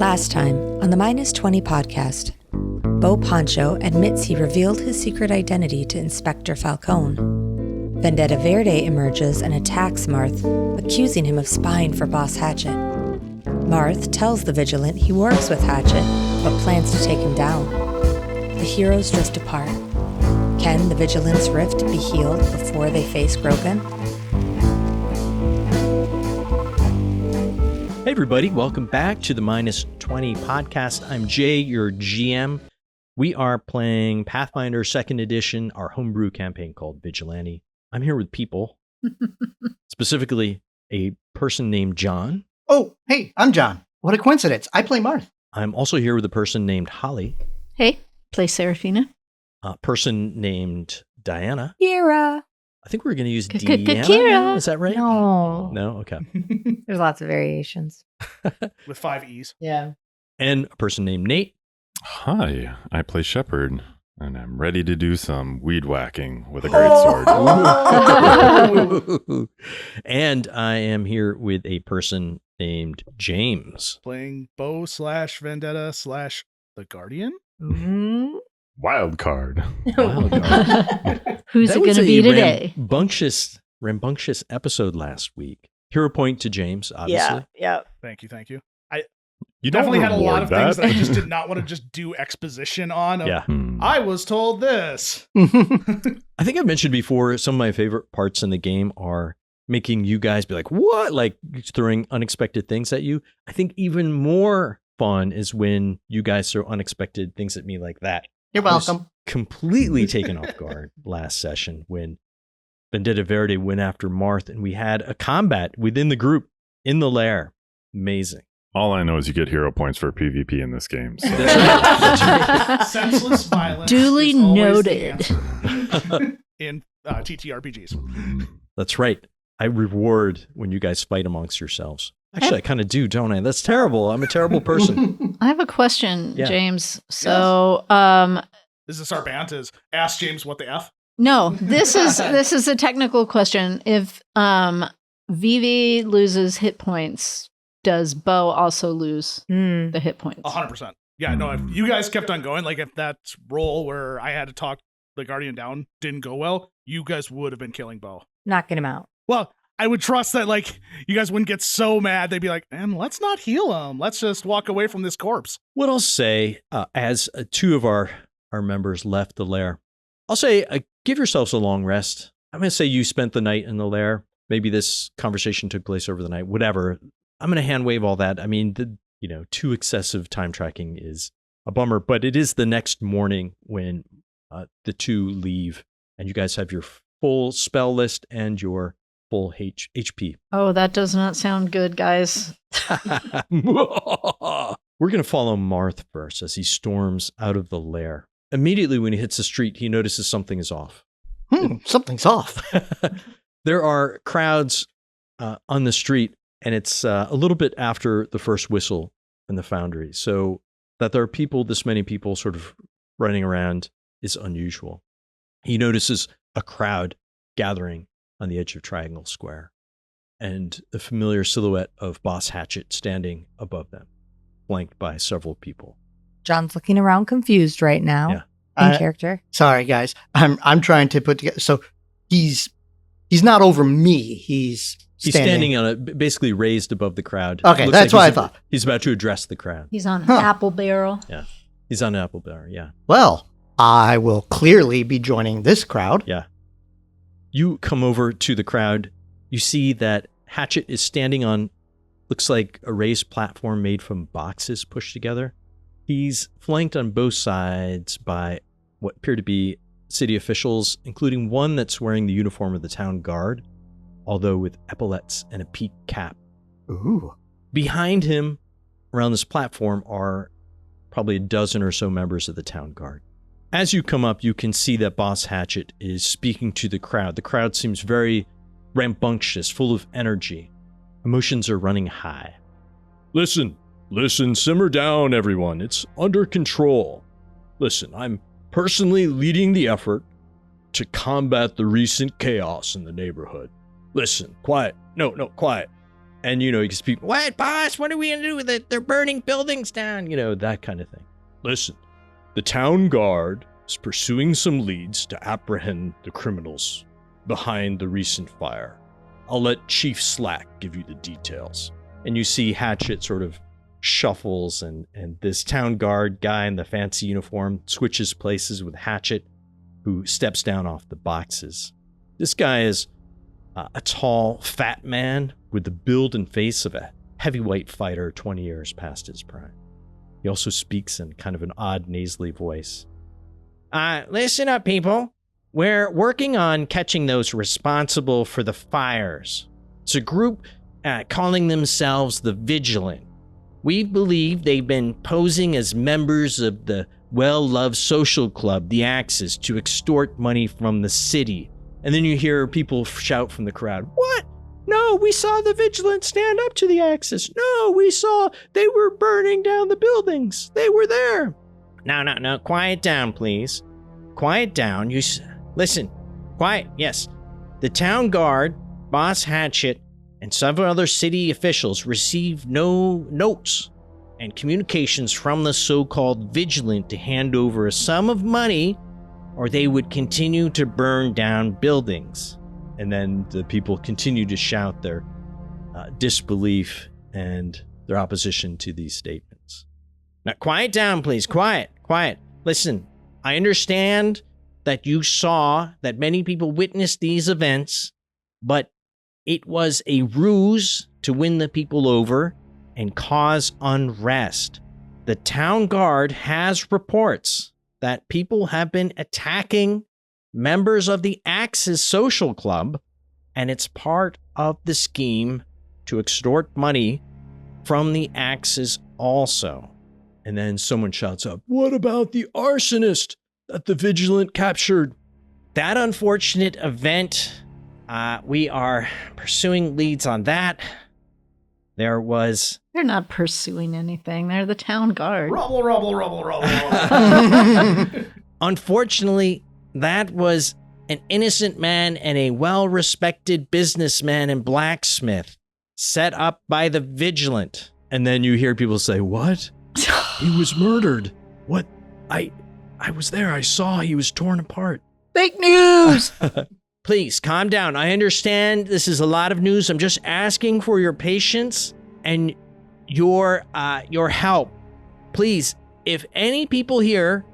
Last time, on the Minus 20 podcast, Bo Pancho admits he revealed his secret identity to Inspector Falcone. Vendetta Verde emerges and attacks Marth, accusing him of spying for Boss Hatchet. Marth tells the Vigilant he works with Hatchet, but plans to take him down. The heroes drift apart. Can the Vigilant's rift be healed before they face Grogan? Hey everybody, welcome back to the Minus 20 podcast. I'm Jay, your GM. We are playing Pathfinder 2nd Edition, our homebrew campaign called Vigilante. I'm here with people, specifically a person named John. Oh, hey, I'm John. What a coincidence. I play Marth. I'm also here with a person named Holly. Hey, play Serafina. A person named Diana. Kira. I think we're going to use Deanna. Kira. Is that right? No. No? Okay. There's lots of variations. With 5 E's. Yeah. And a person named Nate. Hi, I play Shepherd, and I'm ready to do some weed whacking with a great sword. And I am here with a person named James. Playing Bo / Vendetta / The Guardian. Mm-hmm. Wild card. Wild card. Who's That it going was to a be today? Rambunctious episode last week. Hero point to James, obviously. Yeah. Thank you. You don't Definitely had a lot reward of things that I that. just did not want to just do exposition on. Of, Yeah. I was told this. I think I've mentioned before, some of my favorite parts in the game are making you guys be like, what? Like throwing unexpected things at you. I think even more fun is when you guys throw unexpected things at me like that. You're I was welcome. completely taken off guard last session when Vendetta Verde went after Marth and we had a combat within the group in the lair. Amazing. All I know is you get hero points for PvP in this game. So. Senseless violence. Duly is always noted. the answer in TTRPGs. That's right. I reward when you guys fight amongst yourselves. Actually, I kind of do, don't I? That's terrible. I'm a terrible person. I have a question, Yeah. James. So, This is our bant is ask James what the F. no, this is a technical question. If Vivi loses hit points, does Bo also lose the hit points? 100%. Yeah, no, if you guys kept on going, like if that roll where I had to talk the Guardian down didn't go well, you guys would have been killing Bo. Knocking him out. Well, I would trust that, like, you guys wouldn't get so mad. They'd be like, man, let's not heal him. Let's just walk away from this corpse. What I'll say, as two of our members left the lair, I'll say, give yourselves a long rest. I'm going to say you spent the night in the lair. Maybe this conversation took place over the night, whatever. I'm going to hand wave all that. I mean, too excessive time tracking is a bummer, but it is the next morning when the two leave and you guys have your full spell list and your full HP. Oh, that does not sound good, guys. We're going to follow Marth first as he storms out of the lair. Immediately when he hits the street, he notices something is off. Something's off. There are crowds on the street, and it's a little bit after the first whistle in the foundry. So that there are this many people sort of running around is unusual. He notices a crowd gathering on the edge of Triangle Square and the familiar silhouette of Boss Hatchet standing above them, flanked by several people. John's looking around confused right now. Yeah. In character. Sorry, guys. I'm trying to put together. So he's not over me. He's standing on basically raised above the crowd. Okay, Looks that's like what I thought. He's about to address the crowd. He's on Apple Barrel. Yeah. He's on Apple Bar, yeah. Well, I will clearly be joining this crowd. Yeah. You come over to the crowd. You see that Hatchet is standing on, looks like a raised platform made from boxes pushed together. He's flanked on both sides by what appear to be city officials, including one that's wearing the uniform of the town guard, although with epaulettes and a peaked cap. Ooh. Behind him, around this platform, are probably a dozen or so members of the town guard. As you come up, you can see that Boss Hatchet is speaking to the crowd. The crowd seems very rambunctious, full of energy. Emotions are running high. Listen, simmer down, everyone. It's under control. Listen, I'm personally leading the effort to combat the recent chaos in the neighborhood. Listen, quiet. No, quiet. And, you can speak, what, boss? What are we going to do with it? They're burning buildings down, that kind of thing. Listen, the town guard is pursuing some leads to apprehend the criminals behind the recent fire. I'll let Chief Slack give you the details. And you see Hatchet sort of shuffles, and this town guard guy in the fancy uniform switches places with Hatchet, who steps down off the boxes. This guy is a tall, fat man with the build and face of a heavyweight fighter 20 years past his prime. He also speaks in kind of an odd, nasally voice. Listen up, people. We're working on catching those responsible for the fires. It's a group calling themselves the Vigilant. We believe they've been posing as members of the well-loved social club, the Axis, to extort money from the city. And then you hear people shout from the crowd, what? No, we saw the Vigilant stand up to the Axis. No, we saw they were burning down the buildings. They were there. No, quiet down, please. Quiet down. Listen, quiet, yes. The town guard, Boss Hatchet, and several other city officials received no notes and communications from the so-called Vigilant to hand over a sum of money, or they would continue to burn down buildings. And then the people continue to shout their disbelief and their opposition to these statements. Now, quiet down, please. Quiet. Listen, I understand that you saw that many people witnessed these events, but it was a ruse to win the people over and cause unrest. The town guard has reports that people have been attacking members of the Axis social club, and it's part of the scheme to extort money from the Axis also. And then someone shouts up, what about the arsonist that the Vigilant captured? That unfortunate event, we are pursuing leads on that. They're not pursuing anything. They're the town guard. Rubble. Unfortunately, that was an innocent man and a well-respected businessman and blacksmith set up by the Vigilant. And then you hear people say, what? He was murdered. What? I was there. I saw he was torn apart. Fake news! Please, calm down. I understand this is a lot of news. I'm just asking for your patience and your help. Please, if any people here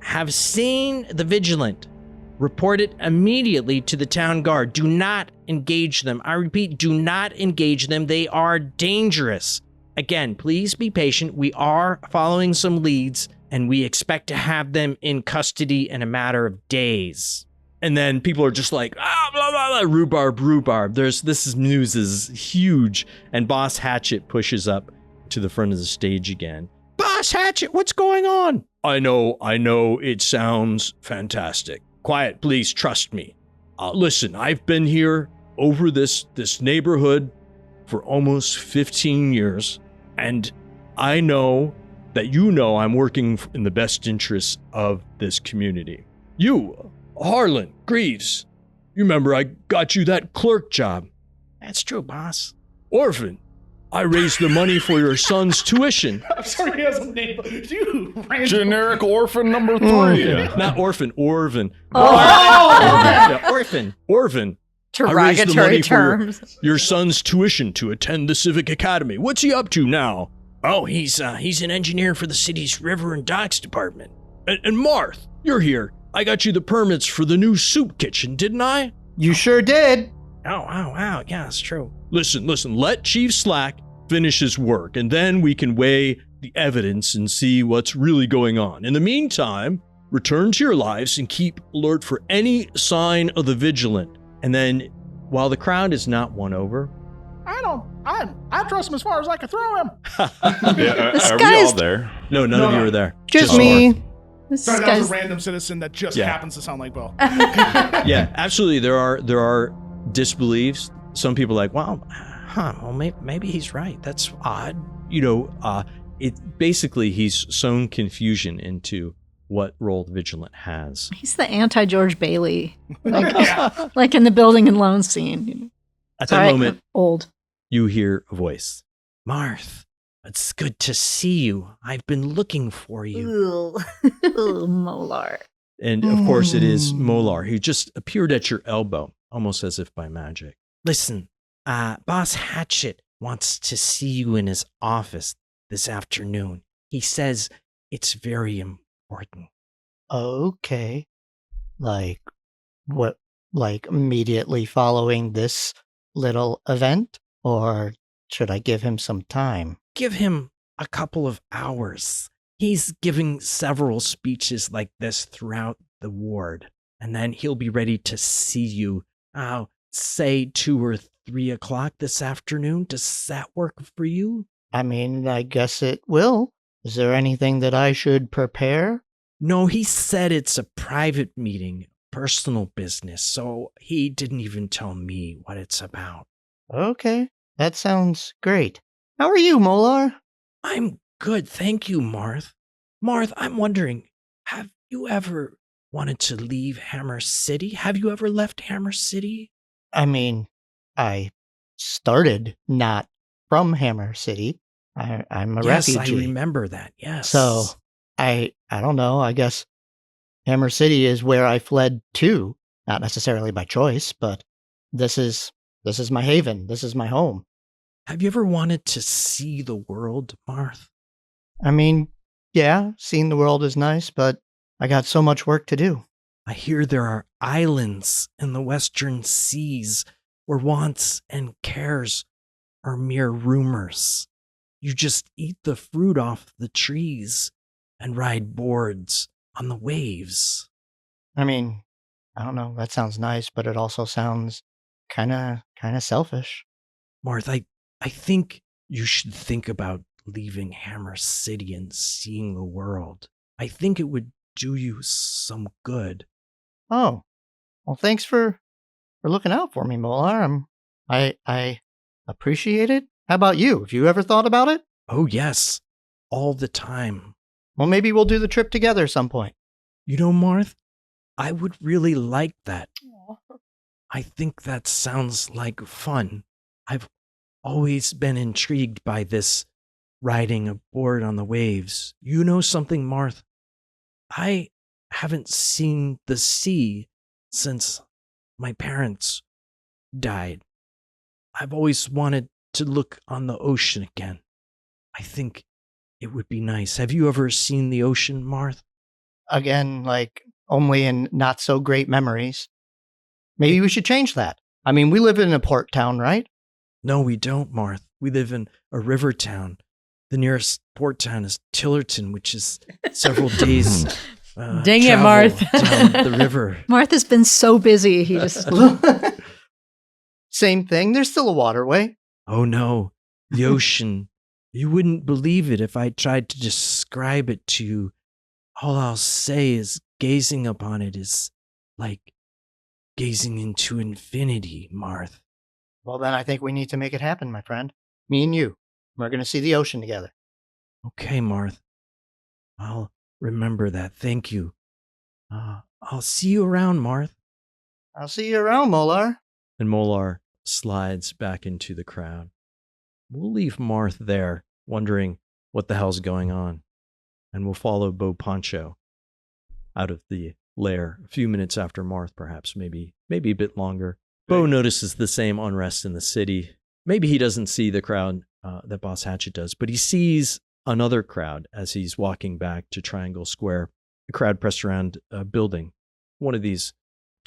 have seen the Vigilant, report it immediately to the town guard. Do not engage them. I repeat, do not engage them. They are dangerous. Again, please be patient. We are following some leads, and we expect to have them in custody in a matter of days. And then people are just like, blah, blah, blah, rhubarb. This news is huge. And Boss Hatchet pushes up to the front of the stage again. Boss Hatchet, what's going on? I know, it sounds fantastic. Quiet, please, trust me. Listen, I've been here over this neighborhood for almost 15 years, and I know that I'm working in the best interests of this community. You, Harlan, Greaves, you remember I got you that clerk job. That's true, boss. Orphan, I raised the money for your son's tuition. I'm sorry, he has a name. Generic orphan number 3. Not orphan, Orphan. Oh! Yeah, Orphan. Derogatory terms. Your son's tuition to attend the Civic Academy. What's he up to now? Oh, he's an engineer for the city's river and docks department. And Marth, you're here. I got you the permits for the new soup kitchen, didn't I? You sure did. Oh, wow. Yeah, that's true. Listen. Let Chief Slack finish his work, and then we can weigh the evidence and see what's really going on. In the meantime, return to your lives and keep alert for any sign of the Vigilant. And then, while the crowd is not won over, I trust him as far as I can throw him. Are we all there? No, none of you are there. Just me. Sorry, that was a random citizen that just happens to sound like Bo. Yeah, absolutely. There are disbeliefs. Some people are like, well, maybe he's right. That's odd. He's sown confusion into what role the Vigilant has. He's the anti-George Bailey, like in the building and loan scene. At that moment, old. you hear a voice. Marth, it's good to see you. I've been looking for you. Ooh, Molar. And of course, it is Molar, who just appeared at your elbow, almost as if by magic. Listen, Boss Hatchet wants to see you in his office this afternoon. He says it's very important. Okay. Like, what? Like, immediately following this little event? Or should I give him some time? Give him a couple of hours. He's giving several speeches like this throughout the ward, and then he'll be ready to see you, say 2 or 3 o'clock this afternoon. Does that work for you? I mean, I guess it will. Is there anything that I should prepare? No, he said it's a private meeting, personal business, so he didn't even tell me what it's about. Okay, that sounds great. How are you, Molar? I'm good, thank you, Marth. Marth, I'm wondering, have you ever wanted to leave Hammer City? Have you ever left Hammer City? I mean, I started not from Hammer City. I'm a refugee. Yes, I remember that, yes. So, I don't know, I guess Hammer City is where I fled to. Not necessarily by choice, but this is my haven. This is my home. Have you ever wanted to see the world, Marth? I mean, yeah, seeing the world is nice, but I got so much work to do. I hear there are islands in the western seas where wants and cares are mere rumors. You just eat the fruit off the trees and ride boards on the waves. I mean, I don't know, that sounds nice, but it also sounds kind of selfish. Marth, I think you should think about leaving Hammer City and seeing the world. I think it would do you some good. Oh, well, thanks for looking out for me, Molar. I appreciate it. How about you? Have you ever thought about it? Oh, yes, all the time. Well, maybe we'll do the trip together some point. You know, Marth, I would really like that. I think that sounds like fun. I've always been intrigued by this riding aboard on the waves. You know something, Marth? I haven't seen the sea since my parents died. I've always wanted to look on the ocean again. I think it would be nice. Have you ever seen the ocean, Marth? Again, like, only in not so great memories. Maybe we should change that. I mean, we live in a port town, right? No, we don't, Marth. We live in a river town. The nearest port town is Tillerton, which is several days. Dang it, Marth. Down the river. Marth has been so busy. He just. Same thing. There's still a waterway. Oh no, the ocean. You wouldn't believe it if I tried to describe it to you. All I'll say is gazing upon it is like gazing into infinity, Marth. Well, then I think we need to make it happen, my friend. Me and you. We're going to see the ocean together. Okay, Marth. I'll remember that. Thank you. I'll see you around, Marth. I'll see you around, Molar. And Molar slides back into the crowd. We'll leave Marth there, wondering what the hell's going on. And we'll follow Bo Pancho out of the lair a few minutes after Marth, perhaps, maybe a bit longer. Bo notices the same unrest in the city. Maybe he doesn't see the crowd that Boss Hatchet does, but he sees another crowd as he's walking back to Triangle Square. A crowd pressed around a building, one of these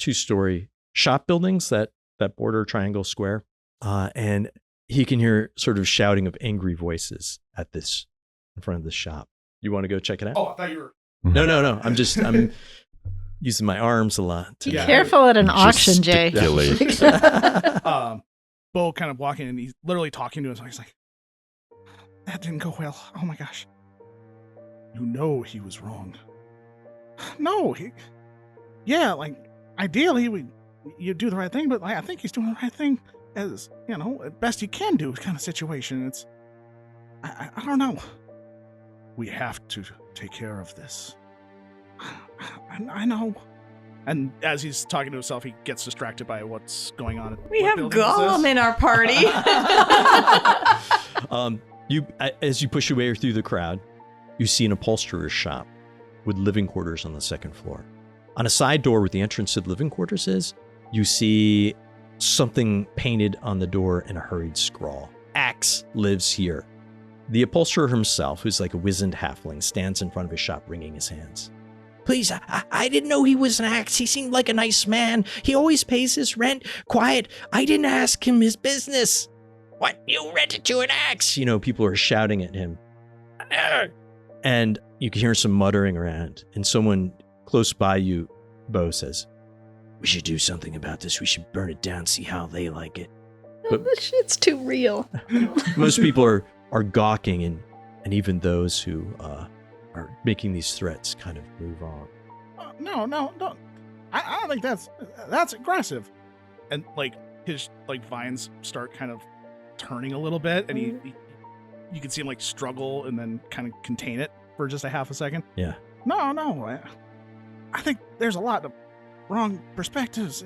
2-story shop buildings that border Triangle Square. And he can hear sort of shouting of angry voices at this, in front of the shop. You want to go check it out? Oh, I thought you were. No. I'm using my arms a lot. Be careful at an auction, Jay. Bo kind of walking and he's literally talking to us. He's like, that didn't go well. Oh my gosh. You know he was wrong. No, like ideally you do the right thing, but I think he's doing the right thing as, best he can do kind of situation. It's, I don't know. We have to take care of this. I know. And as he's talking to himself, he gets distracted by what's going on. We What have building is Gollum this? in our party. As you push your way through the crowd, you see an upholsterer's shop with living quarters on the second floor. On a side door where the entrance to the living quarters is, you see something painted on the door in a hurried scrawl. Axe lives here. The upholsterer himself, who's like a wizened halfling, stands in front of his shop wringing his hands. Please, I didn't know he was an axe. He seemed like a nice man. He always pays his rent. Quiet. I didn't ask him his business. What? You rented to an axe? You know, people are shouting at him. And you can hear some muttering around. And someone close by you, Bo, says, we should do something about this. We should burn it down, see how they like it. But This shit's too real. most people are gawking, and even those who are making these threats kind of move on. No. I don't think that's aggressive. And like his like vines start kind of turning a little bit, and he you can see him like struggle and then kind of contain it for just a half a second. Yeah. No. I think there's a lot of wrong perspectives.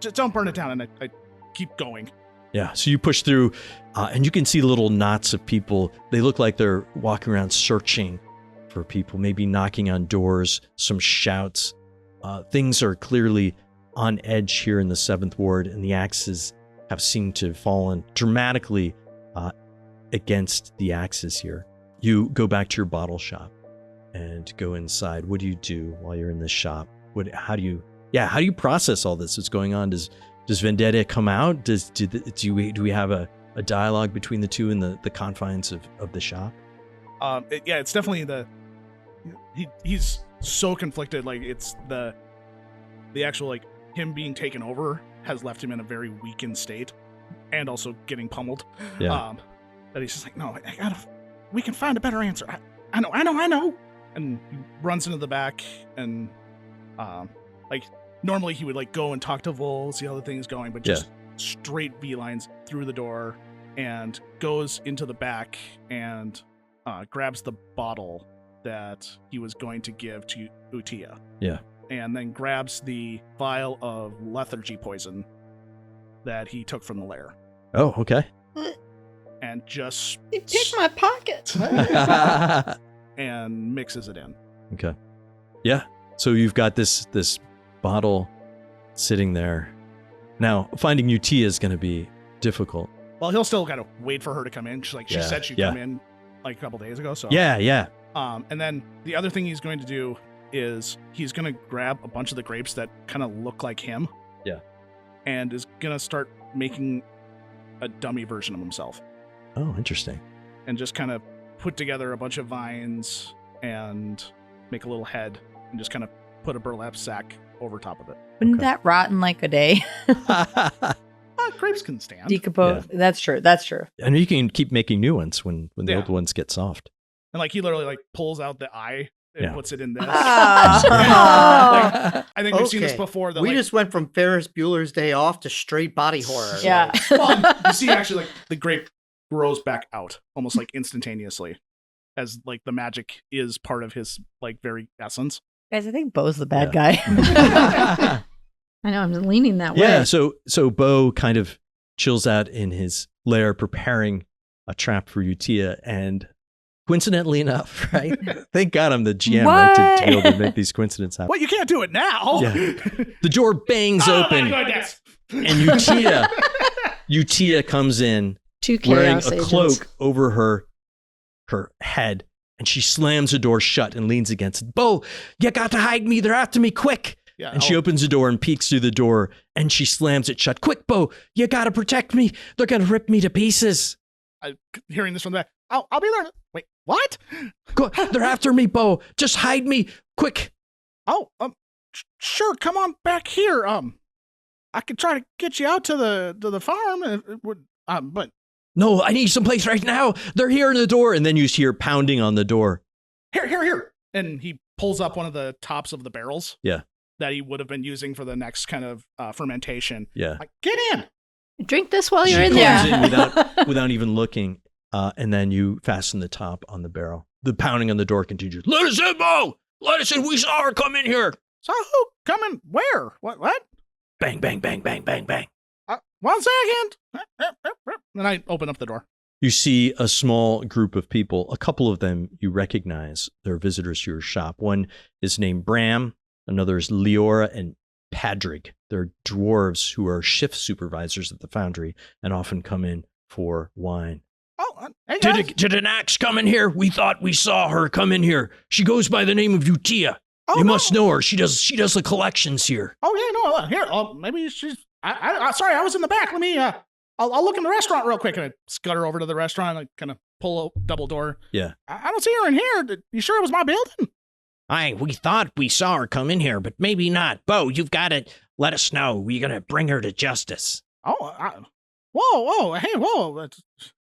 Just don't burn it down, and I keep going. Yeah, so you push through, and you can see little knots of people. They look like they're walking around searching for people, maybe knocking on doors, some shouts. Things are clearly on edge here in the 7th Ward, and the axes have seemed to have fallen dramatically against the axes here. You go back to your bottle shop and go inside. What do you do while you're in this shop? How do you process all this that's going on? Does Vendetta come out? Do we have a dialogue between the two in the confines of the shop? It's definitely he's so conflicted. Like it's the actual like him being taken over has left him in a very weakened state, and also getting pummeled. Yeah. That he's just like, no, we can find a better answer. I know. And he runs into the back, and like normally he would like go and talk to Vol, see how the thing's going, but just straight V lines through the door, and goes into the back and grabs the bottle that he was going to give to Utia. Yeah. And then grabs the vial of lethargy poison that he took from the lair. Oh, okay. And just You picked my pocket. and mixes it in. Okay. Yeah. So you've got this bottle sitting there. Now, finding Utia is going to be difficult. Well, he'll still gotta wait for her to come in. She said she'd come in like a couple days ago. So Yeah. And then the other thing he's going to do is he's gonna grab a bunch of the grapes that kind of look like him. Yeah. And is gonna start making a dummy version of himself. Oh, interesting. And just kind of put together a bunch of vines and make a little head and just kind of put a burlap sack over top of it. Wouldn't Okay. that rot in like a day? Grapes can stand. Decompose. Yeah. That's true. And you can keep making new ones when the old ones get soft. And like he literally like pulls out the eye and puts it in this. Ah. I think we've seen this before. We just went from Ferris Bueller's Day Off to straight body horror. Yeah. Well, you see actually like the grape grows back out almost like instantaneously, as like the magic is part of his like very essence. Guys, I think Bo's the bad guy. I know, I'm leaning that way. Yeah, so Bo kind of chills out in his lair preparing a trap for Utia, and coincidentally enough, right? Thank God I'm the GM, right, to be able to make these coincidences happen. Well, you can't do it now. Yeah. The door bangs open, my goodness. and Utia comes in Two wearing chaos a agents. cloak over her head, and she slams the door shut and leans against it. Bo, you got to hide me. They're after me, quick. Yeah, And she opens the door and peeks through the door, and she slams it shut. Quick, Bo, you got to protect me. They're going to rip me to pieces. Hearing this from the back, I'll be there. Wait, what? Go, they're after me, Bo. Just hide me, quick. Oh, sure. Come on back here. I could try to get you out to the farm. But No, I need someplace right now. They're here in the door. And then you hear pounding on the door. Here. And he pulls up one of the tops of the barrels. Yeah. That he would have been using for the next kind of fermentation. Yeah. Like, get in. Drink this while you're She in comes there. in without even looking, and then you fasten the top on the barrel. The pounding on the door continues. Let us in, Bo! Let us in. We saw her come in here. So who coming where? What? Bang, bang, bang, bang, bang, bang. 1 second. And I open up the door. You see a small group of people. A couple of them you recognize. They're visitors to your shop. One is named Bram. Another is Leora and Padrig. They're dwarves who are shift supervisors at the foundry and often come in for wine. Oh, hey guys. Did an axe come in here? We thought we saw her come in here. She goes by the name of Utia. Oh, You no. must know her. She does the collections here. Oh yeah, no. Here, maybe she's. Sorry, I was in the back. Let me. I'll look in the restaurant real quick, and I scutter over to the restaurant. And I kind of pull a double door. Yeah. I don't see her in here. You sure it was my building? We thought we saw her come in here, but maybe not. Bo, you've got to let us know. We're going to bring her to justice. Oh, whoa, hey, whoa.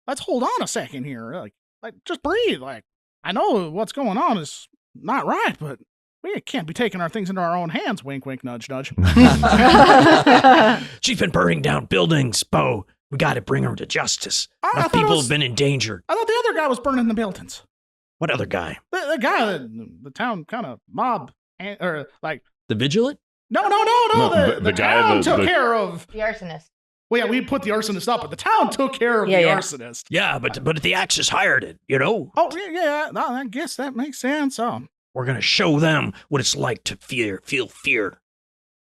Let's hold on a second here. Like, just breathe. Like, I know what's going on is not right, but we can't be taking our things into our own hands. Wink, wink, nudge, nudge. She's been burning down buildings, Bo. We got to bring her to justice. I thought People have been endangered. I thought the other guy was burning the buildings. What other guy? The guy, the town kind of mob, or like, The Vigilant? no. No, The guy town that- took the- care of. The arsonist. Well, yeah, we put the arsonist up, but the town took care of Yeah, the yeah. arsonist. Yeah, but the Axis hired it, you know? Oh, yeah. No, I guess that makes sense. We're going to show them what it's like to feel fear.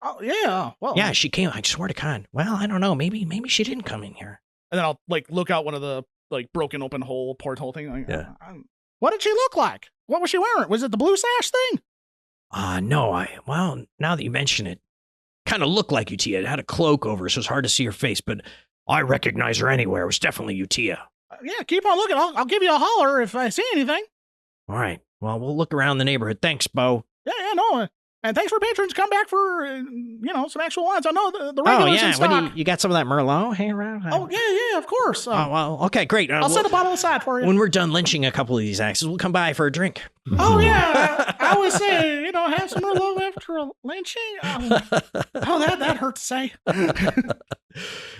Oh, yeah. Well, Yeah, she came, I swear to God. Well, I don't know. Maybe she didn't come in here. And then I'll like look out one of the like broken open hole porthole thing. Like, Yeah. What did she look like? What was she wearing? Was it the blue sash thing? No, well, now that you mention it, kind of looked like Utia. It had a cloak over, so it's hard to see her face, but I recognize her anywhere. It was definitely Utia. Yeah, keep on looking. I'll give you a holler if I see anything. All right. Well, we'll look around the neighborhood. Thanks, Bo. Yeah, no. And thanks for patrons. Come back for some actual wines. I know the regulars in stock. What do you got some of that Merlot hanging around? Oh yeah, of course. Oh, well, okay, great. I'll set a bottle aside for you. When we're done lynching a couple of these axes, we'll come by for a drink. Oh yeah, I always say have some Merlot after a lynching. That hurt to say.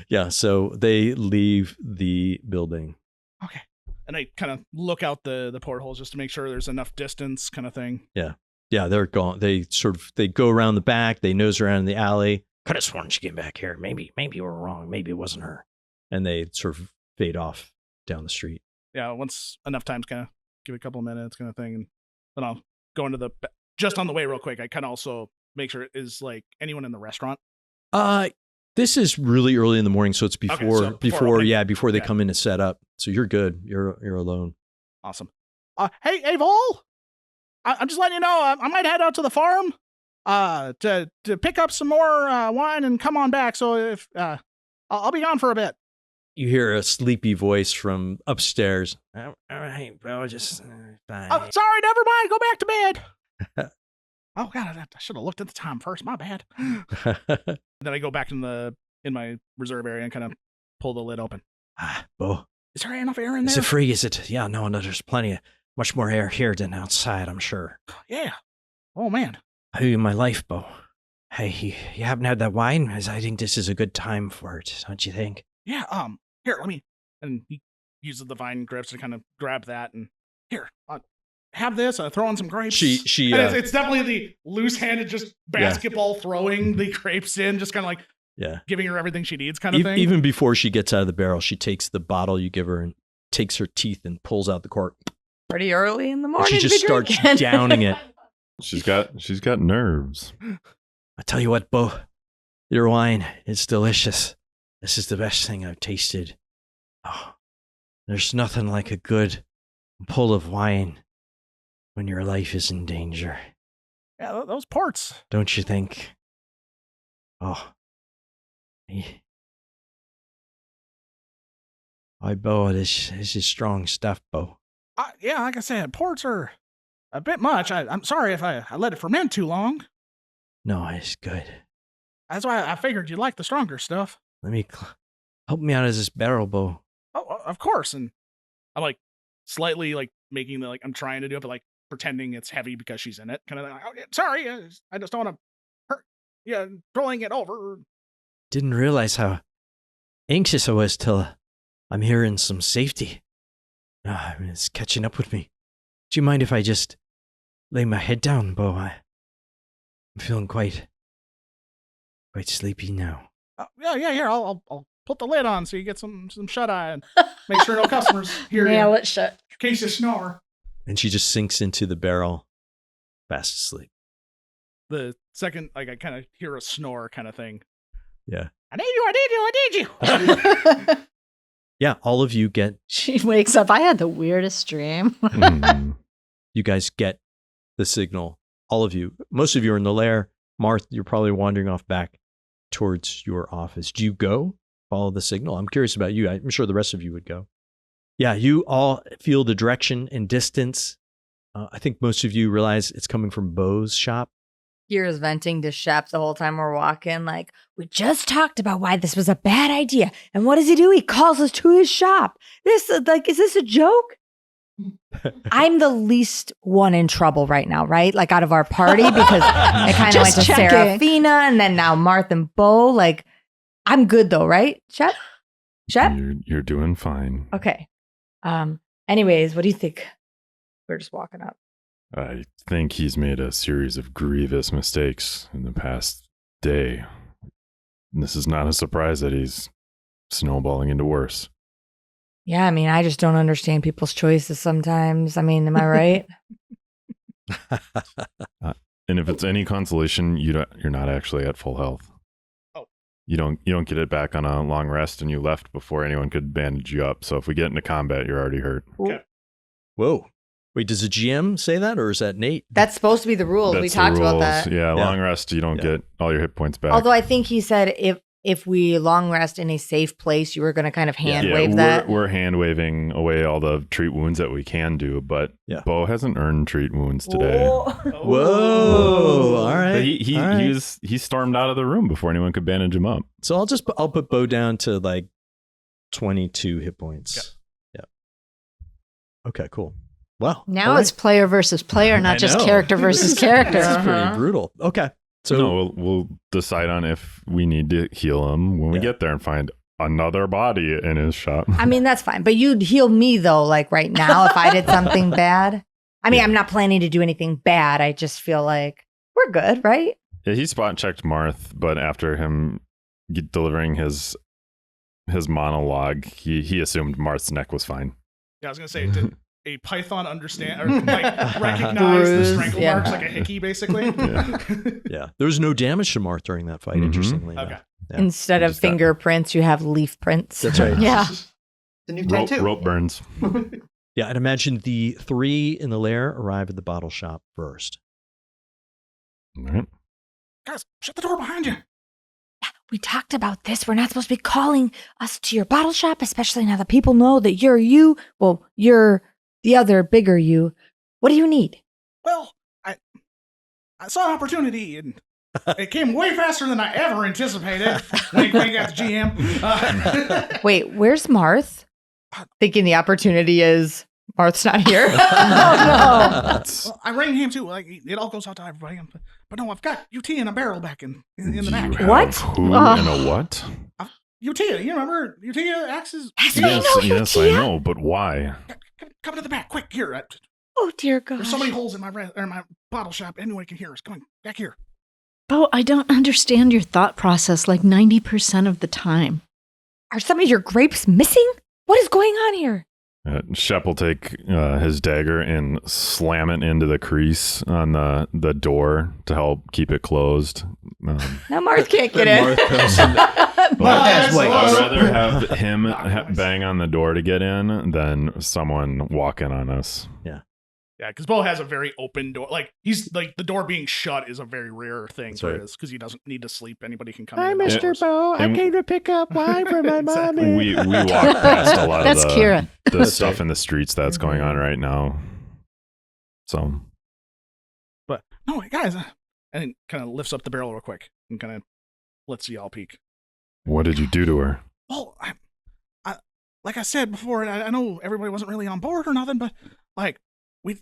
Yeah, so they leave the building. Okay. And I kind of look out the portholes just to make sure there's enough distance, kind of thing. Yeah, they're gone. They go around the back. They nose around in the alley, Could have sworn she came back here. Maybe we're wrong. Maybe it wasn't her. and they sort of fade off down the street. Yeah, once enough times, kind of give it a couple of minutes, kind of thing, and then I'll go into just on the way real quick. I kind of also make sure is like anyone in the restaurant. This is really early in the morning, so it's Okay, before so before opening. before they Yeah. come in to set up. So you're good. You're alone. Awesome. Hey, Vol. I'm just letting you know. I might head out to the farm, to pick up some more wine and come on back. So if I'll be gone for a bit. You hear a sleepy voice from upstairs. All right, bro. Just fine. Oh, sorry, never mind. Go back to bed. Oh God, I should have looked at the time first. My bad. Then I go back in my reserve area and kind of pull the lid open. Bo, Is there enough air in Is there? it free? Is it? Yeah, no, there's much more air here than outside, I'm sure. Yeah. Oh man. Hey, my life, Bo. Hey, you haven't had that wine? I think this is a good time for it, don't you think? Yeah. Here, let me. And he uses the vine grips to kind of grab that and here. Have this. Throw in some grapes. she And it's definitely the loose-handed, just basketball throwing the grapes in, just kind of like giving her everything she needs, kind of thing. Even before she gets out of the barrel, she takes the bottle you give her and takes her teeth and pulls out the cork. Pretty early in the And morning. she to just be starts drinking. downing it. She's got nerves. I tell you what, Bo, your wine is delicious. This is the best thing I've tasted. Oh, there's nothing like a good pull of wine when your life is in danger, Yeah, those ports. don't you think? Oh, Bo, this is strong stuff, Bo. Yeah, like I said, ports are a bit much. I'm sorry if I let it ferment too long. No, it's good. That's why I figured you'd like the stronger stuff. Let me help me out of this barrel, Bo. Oh, of course. And I'm like slightly like making the I'm trying to do it, but like pretending it's heavy because she's in it. Kind of like, oh, yeah, sorry, I just don't want to hurt. Yeah, throwing it over. Didn't realize how anxious I was till I'm here in some safety. It's catching up with me. Do you mind if I just lay my head down, Bo? I'm feeling quite sleepy now. Yeah. Here, I'll put the lid on so you get some shut eye and make sure no customers hear Nail you it shut. in case you snore. And she just sinks into the barrel, fast asleep. The second, like, I kind of hear a snore kind of thing. Yeah. I need you. Yeah, all of you get, She wakes up. I had the weirdest dream. you guys get the signal. All of you. Most of you are in the lair. Marth, you're probably wandering off back towards your office. Do you go follow the signal? I'm curious about you. I'm sure the rest of you would go. Yeah, you all feel the direction and distance. I think most of you realize it's coming from Bo's shop. Kira's venting to Shep the whole time we're walking. Like, we just talked about why this was a bad idea. And what does he do? He calls us to his shop. Is this a joke? I'm the least one in trouble right now, right? Like, out of our party, because I kind of went to checking. Seraphina and then now Marth and Bo. Like, I'm good though, right? Shep? You're doing fine. Okay. Anyways, what do you think? We're just walking up. I think he's made a series of grievous mistakes in the past day. This is not a surprise that he's snowballing into worse. Yeah, I mean, I just don't understand people's choices sometimes. I mean, am I right? And if it's any consolation, you're not actually at full health. Oh. You don't get it back on a long rest, and you left before anyone could bandage you up. So if we get into combat, you're already hurt. Okay. Whoa. Wait, does the GM say that, or is that Nate? That's supposed to be the rules. We That's the talked about rules. that. Yeah, Yeah. long rest, you don't get all your hit points back. Although I think he said if we long rest in a safe place, you were going to kind of hand wave that. We're hand waving away all the treat wounds that we can do, but Yeah. Bo hasn't earned treat wounds today. Whoa. All right. But he stormed out of the room before anyone could bandage him up. So I'll put Bo down to like 22 hit points. Yeah. Okay, cool. Wow. Now All it's player versus player, I not just know. character versus character. This is pretty brutal. Okay. So No, we'll decide on if we need to heal him when we Yeah. get there and find another body in his shop. I mean, that's fine. But you'd heal me, though, like right now, if I did something bad. I mean, I'm not planning to do anything bad. I just feel like we're good, right? Yeah, he spot checked Marth, but after him delivering his monologue, he assumed Marth's neck was fine. Yeah, I was gonna say, did a python understand or like recognize the Bruise, strangle yeah. marks like a hickey, basically? yeah, there was no damage to Marth during that fight, Mhm. interestingly. Okay. Yeah. Instead of Just that. fingerprints, you have leaf prints. That's right. Yeah. The new Rope, tattoo. rope burns. Yeah, I'd imagine the three in the lair arrive at the bottle shop first. All right. Guys, shut the door behind you. We talked about this. We're not supposed to be calling us to your bottle shop, especially now that people know that you're you. Well, you're the other bigger you. What do you need? Well, I saw an opportunity and it came way faster than I ever anticipated. Wink, wink at the GM. Wait, where's Marth? Thinking the opportunity is Marth's not here. Oh, Well, I rang him too. Like it all goes out to everybody. But no, I've got UT in a barrel back in the back. You have What? Who and a what? UT, you remember UT axes? That's right. know Yes, Utia. I know, but why? Come to the back, quick! Here, Oh, dear God. there's so many holes in my bottle shop. Anyone can hear us. Come on, back here. Bo, I don't understand your thought process like 90% of the time. Are some of your grapes missing? What is going on here? Shep will take his dagger and slam it into the crease on the door to help keep it closed. Now Marth can't get in. Marth comes in. I'd rather have him bang on the door to get in than someone walk in on us. Yeah, because Bo has a very open door. Like he's like the door being shut is a very rare thing That's for right. us because he doesn't need to sleep. Anybody can come Hi, in. Mr. Bo. I And- came to pick up wine for my Exactly. mommy. We walk past a lot That's of Kira. the That's stuff right. in the streets that's going on right now. So But no, guys, and he kind of lifts up the barrel real quick and kind of lets y'all peek. what did you do to her? Well, I like I said before, I know everybody wasn't really on board or nothing, but like we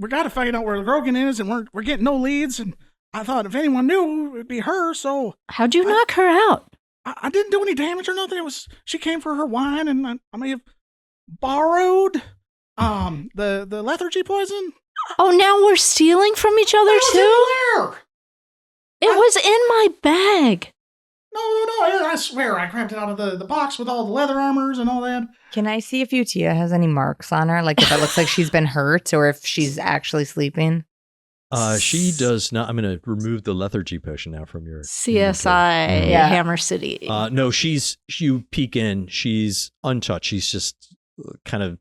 got to find out where Grogan is, and we're getting no leads. And I thought if anyone knew, it'd be her. So How'd you knock her out? I didn't do any damage or nothing. It was she came for her wine, and I may have borrowed the lethargy poison. Oh, now we're stealing from each other That was too? in the lair. It was in my bag. No, I swear I grabbed it out of the box with all the leather armors and all that. Can I see if Utia has any marks on her? Like if it looks like she's been hurt or if she's actually sleeping? She does not. I'm going to remove the lethargy potion now from your CSI Yeah. Hammer City. No, you peek in. She's untouched. She's just kind of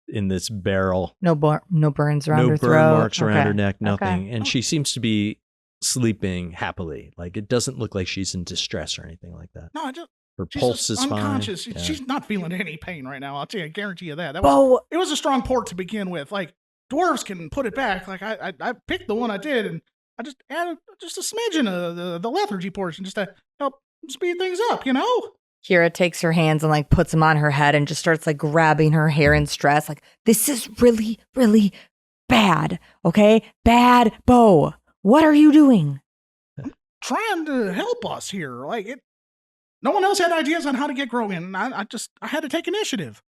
in this barrel. No burns around No her burn throat. marks around her neck, nothing. Okay. And she seems to be sleeping happily. Like it doesn't look like she's in distress or anything like that. No, Her she's pulse is just fine. unconscious. Yeah. She's not feeling any pain right now. I guarantee you that. Bo, It was a strong port to begin with. Like dwarves can put it back. Like I picked the one I did, and I just added just a smidgen of the lethargy portion just to help speed things up. You know. Kira takes her hands and like puts them on her head and just starts like grabbing her hair in stress. Like, this is really, really bad. Okay? Bad, Bo. What are you doing? Trying to help us here. Like it. No one else had ideas on how to get Grogan. I had to take initiative.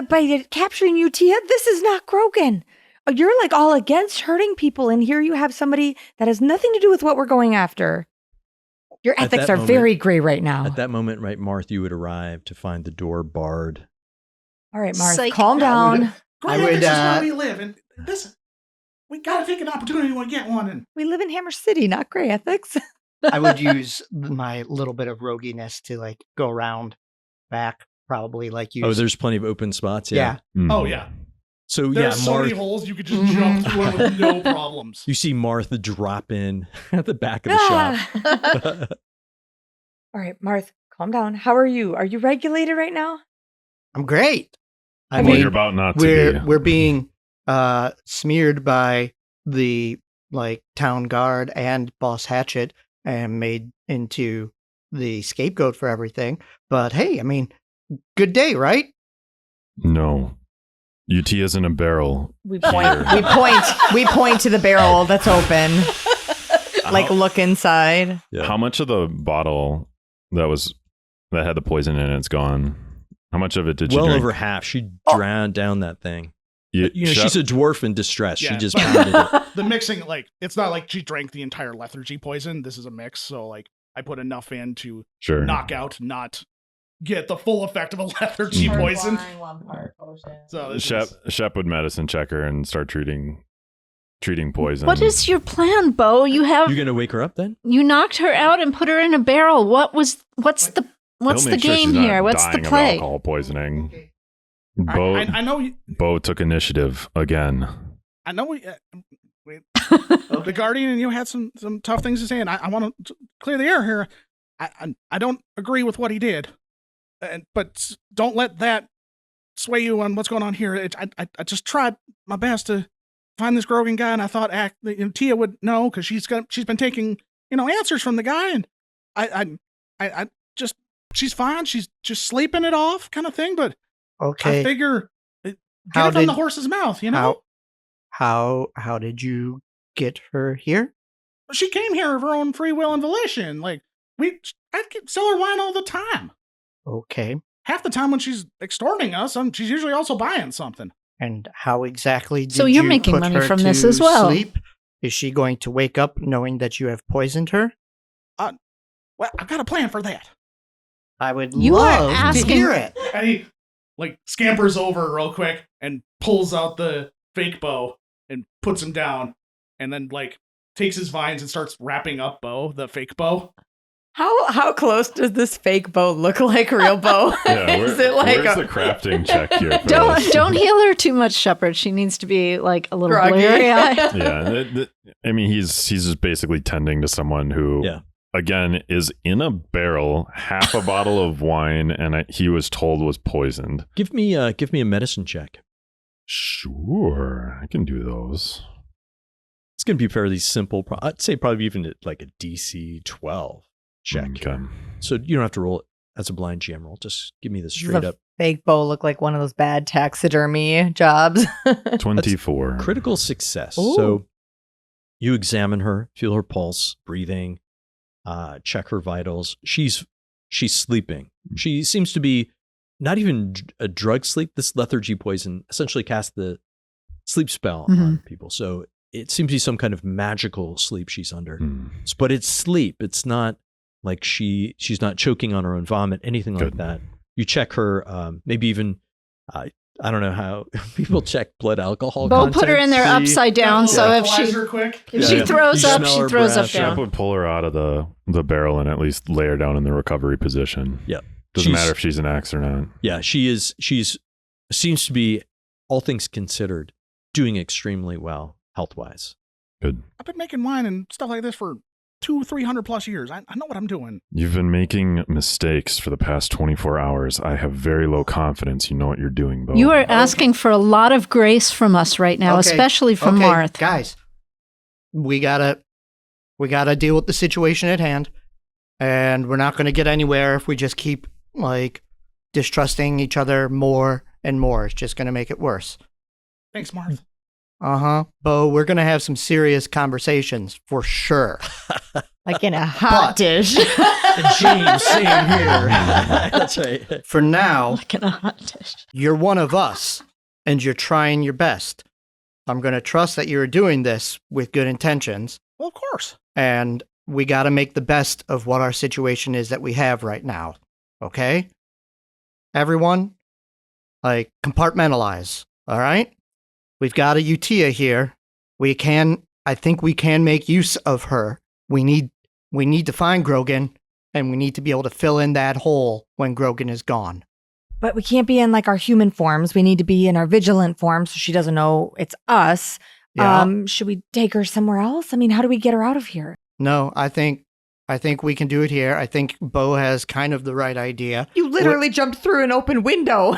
By capturing Utia, this is not Grogan. You're like all against hurting people, and here you have somebody that has nothing to do with what we're going after. Your At ethics that are moment- very gray right now. At that moment, right, Marth, you would arrive to find the door barred. All right, Mark, Psych. calm down. Great ethics is where we live, and this we gotta take an opportunity when we get one. And We live in Hammer City, not gray ethics. I would use my little bit of roguiness to like go around back, probably like use. Oh, there's plenty of open spots. yeah. oh yeah, So there's yeah, so many Marth. holes you could just jump through it with no problems. You see Martha drop in at the back of the shop. All right, Marth, calm down. How are you? Are you regulated right now? I'm great. I Well, mean, you're about not to be. we're being smeared by the like town guard and boss Hatchet and made into the scapegoat for everything. But hey, I mean, good day, right? No. UT is in a barrel. We point. we point to the barrel that's open. Like look inside. Yeah. How much of the bottle that had the poison in it's gone? How much of it did you Well drink? over half. She drowned down that thing. You, She's a dwarf in distress. Yeah, She just but- pounded it. The mixing, like, it's not like she drank the entire lethargy poison. This is a mix, so like I put enough in to sure. knock out, not get the full effect of a lethargy poison. So this is- Shep would medicine check her and start treating poison. What is your plan, Bo? You have You gonna wake her up then? you knocked her out and put her in a barrel. What's the He'll make sure she's game not here? What's the dying of play? alcohol poisoning. I know you, Bo took initiative again. I know the Guardian and you had some tough things to say, and I want to clear the air here. I don't agree with what he did, but don't let that sway you on what's going on here. I just tried my best to find this Grogan guy, and I thought Tia would know because she's been taking answers from the guy, and I just she's fine. She's just sleeping it off, kind of thing. But Okay. I figure get How it from did- the horse's mouth, you know. How did you get her here? She came here of her own free will and volition. Like I sell her wine all the time. Okay. Half the time when she's extorting us, she's usually also buying something. And how exactly did So you're you making put money her from this to as well. Sleep? Is she going to wake up knowing that you have poisoned her? Well, I've got a plan for that. I would You are love to asking- hear it. And he scampers over real quick and pulls out the fake bow and puts him down, and then takes his vines and starts wrapping up Bo, the fake bow. How close does this fake bow look like real bow? Yeah, Is it like where's the crafting check here? For Don't this? don't heal her too much, Shepard. She needs to be like a little Groggy. bleary eyed. Yeah, I mean he's just basically tending to someone who, Yeah. again, is in a barrel, half a bottle of wine, and he was told was poisoned. Give me a medicine check. Sure, I can do those. It's gonna be fairly simple. I'd say probably even like a DC 12 check. Okay. So you don't have to roll it as a blind GM roll. Just give me the Does straight the up fake bow look like one of those bad taxidermy jobs? 24. critical success. Ooh. So you examine her, feel her pulse, breathing, check her vitals. She's sleeping. She seems to be not even a drug sleep. This lethargy poison essentially casts the sleep spell on people. So it seems to be some kind of magical sleep she's under. But it's sleep. It's not like she's not choking on her own vomit, anything like that. You check her, maybe even, I don't know how people check blood alcohol Bo content. put her in there upside down, so if she throws up, she throws up Shep down. would pull her out of the barrel and at least lay her down in the recovery position. Yep. Doesn't matter if she's an axe or not. Yeah, she's seems to be, all things considered, doing extremely well health-wise. Good. I've been making wine and stuff like this for 200-300 plus years. I know what I'm doing. You've been making mistakes for the past 24 hours. I have very low confidence you know what you're doing, Bo. You are asking for a lot of grace from us right now, especially from Marth. Guys, we gotta deal with the situation at hand, and we're not going to get anywhere if we just keep like distrusting each other more and more. It's just going to make it worse. Thanks, Marth. Bo, we're going to have some serious conversations for sure. Like in a hot dish. James, same here. That's right. For now, Like in a hot dish. you're one of us, and you're trying your best. I'm going to trust that you're doing this with good intentions, Well, of course. and we got to make the best of what our situation is that we have right now. Okay? Everyone, like, compartmentalize, all right? We've got a Utia here. I think we can make use of her. We need to find Grogan, and we need to be able to fill in that hole when Grogan is gone. But we can't be in like our human forms. We need to be in our vigilant form so she doesn't know it's us. Yeah. Should we take her somewhere else? I mean, how do we get her out of here? No, I think we can do it here. I think Bo has kind of the right idea. You literally jumped through an open window.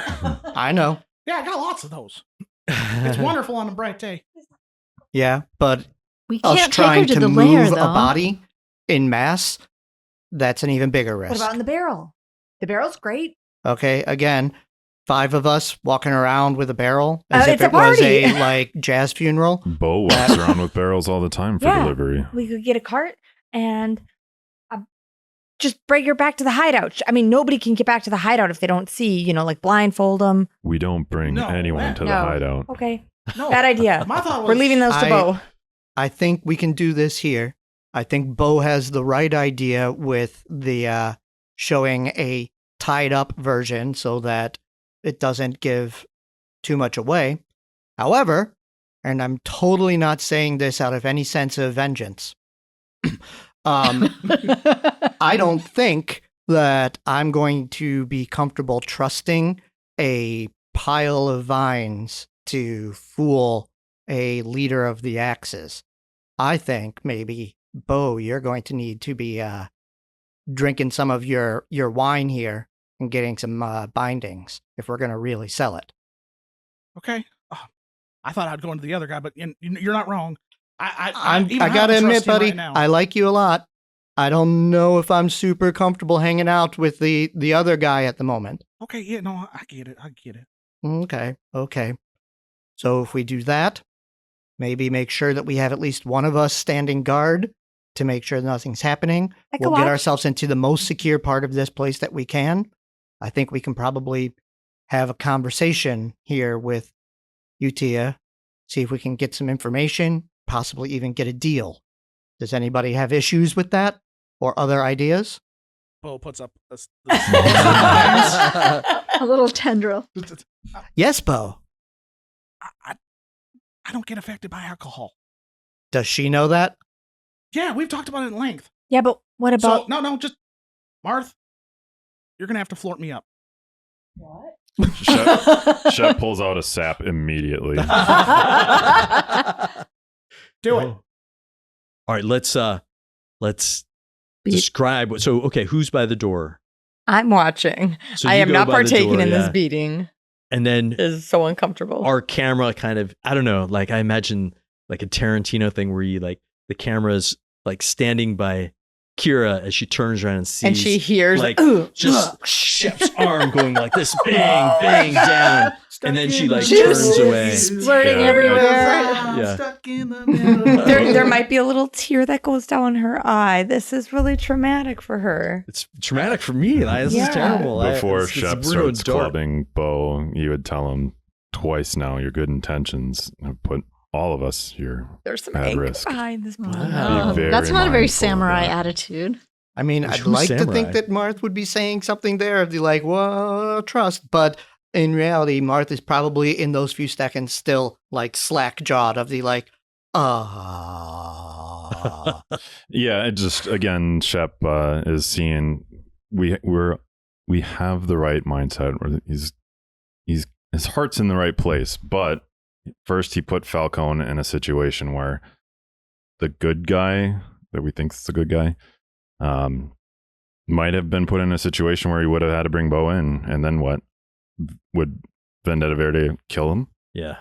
I know. Yeah, I got lots of those. It's wonderful on a bright day. Yeah, but We us can't take her trying to to the move lair, a though. body in mass, that's an even bigger risk. What about in the barrel? The barrel's great. Okay, again, 5 of us walking around with a barrel as if it's a it was party. a like jazz funeral. Bo walks around with barrels all the time for Yeah. delivery. We could get a cart and just bring her back to the hideout. I mean, nobody can get back to the hideout if they don't see, like blindfold them. We don't bring No, anyone to the no. hideout. Okay. No, Bad idea. My thought was We're leaving those to I- Bo. I think we can do this here. I think Bo has the right idea with the showing a tied up version so that it doesn't give too much away. However, and I'm totally not saying this out of any sense of vengeance, I don't think that I'm going to be comfortable trusting a pile of vines to fool a leader of the Axes. I think maybe, Bo, you're going to need to be drinking some of your wine here and getting some bindings if we're going to really sell it. okay. I thought I'd go into the other guy, but you're not wrong. I I got to admit, buddy, right now. I like you a lot. I don't know if I'm super comfortable hanging out with the other guy at the moment. Okay, yeah, no, I get it. Okay. So if we do that, maybe make sure that we have at least one of us standing guard to make sure nothing's happening. I can We'll get watch. ourselves into the most secure part of this place that we can. I think we can probably have a conversation here with Utia, see if we can get some information, possibly even get a deal. Does anybody have issues with that or other ideas? Bo puts up A little tendril. Yes, Bo. I don't get affected by alcohol. Does she know that? Yeah, we've talked about it at length. Yeah, but what about... So, no, just Marth, you're gonna have to float me up. What? Shep pulls out a sap immediately. Do it. All right, let's describe. So, okay, who's by the door? I'm watching. So I you am go not by the partaking door, in this yeah. beating. And then This is so uncomfortable. our camera kind of, I don't know, like I imagine like a Tarantino thing where you like the camera's like standing by Kira as she turns around and sees and she hears like "Ugh, just ugh." Shep's arm going like this, bang, bang down. And then she like Juice. turns away. Splurting Yeah. everywhere. Yeah. Stuck in the middle. There might be a little tear that goes down her eye. This is really traumatic for her. It's traumatic for me. This Yeah. is terrible. Before It's Shep ruined starts dark. clubbing Bo, you would tell him twice now your good intentions have put all of us here There's some at anger risk. behind this. Wow. Be very That's not a very mindful of samurai that. attitude. I mean, Who's I'd like to samurai? think that Marth would be saying something there of the like, well, trust, but in reality, Marth is probably in those few seconds still like slack jawed of the like, Yeah, it just again, Shep is seeing we have the right mindset. Where he's his heart's in the right place, but first he put Falcone in a situation where the good guy that we think is the good guy might have been put in a situation where he would have had to bring Bo in, and then what? Would Vendetta Verde kill him? Yeah.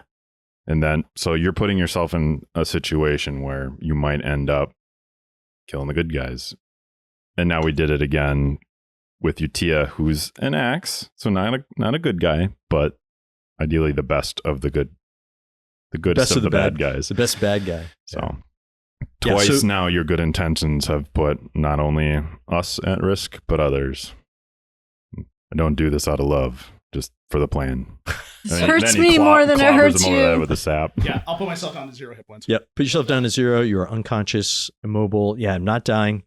And then, so you're putting yourself in a situation where you might end up killing the good guys. And now we did it again with Utia, who's an axe, so not a good guy, but ideally the best of the good, the goodest Best of the bad guys. The best bad guy. So Yeah, twice so- now, your good intentions have put not only us at risk, but others. I don't do this out of love, just for the plan. This And hurts then he me more than it clobbers hurts him over the head you. with a sap. Yeah, I'll put myself down to 0 hit points. Yep. Put yourself down to 0. You are unconscious, immobile. Yeah, I'm not dying.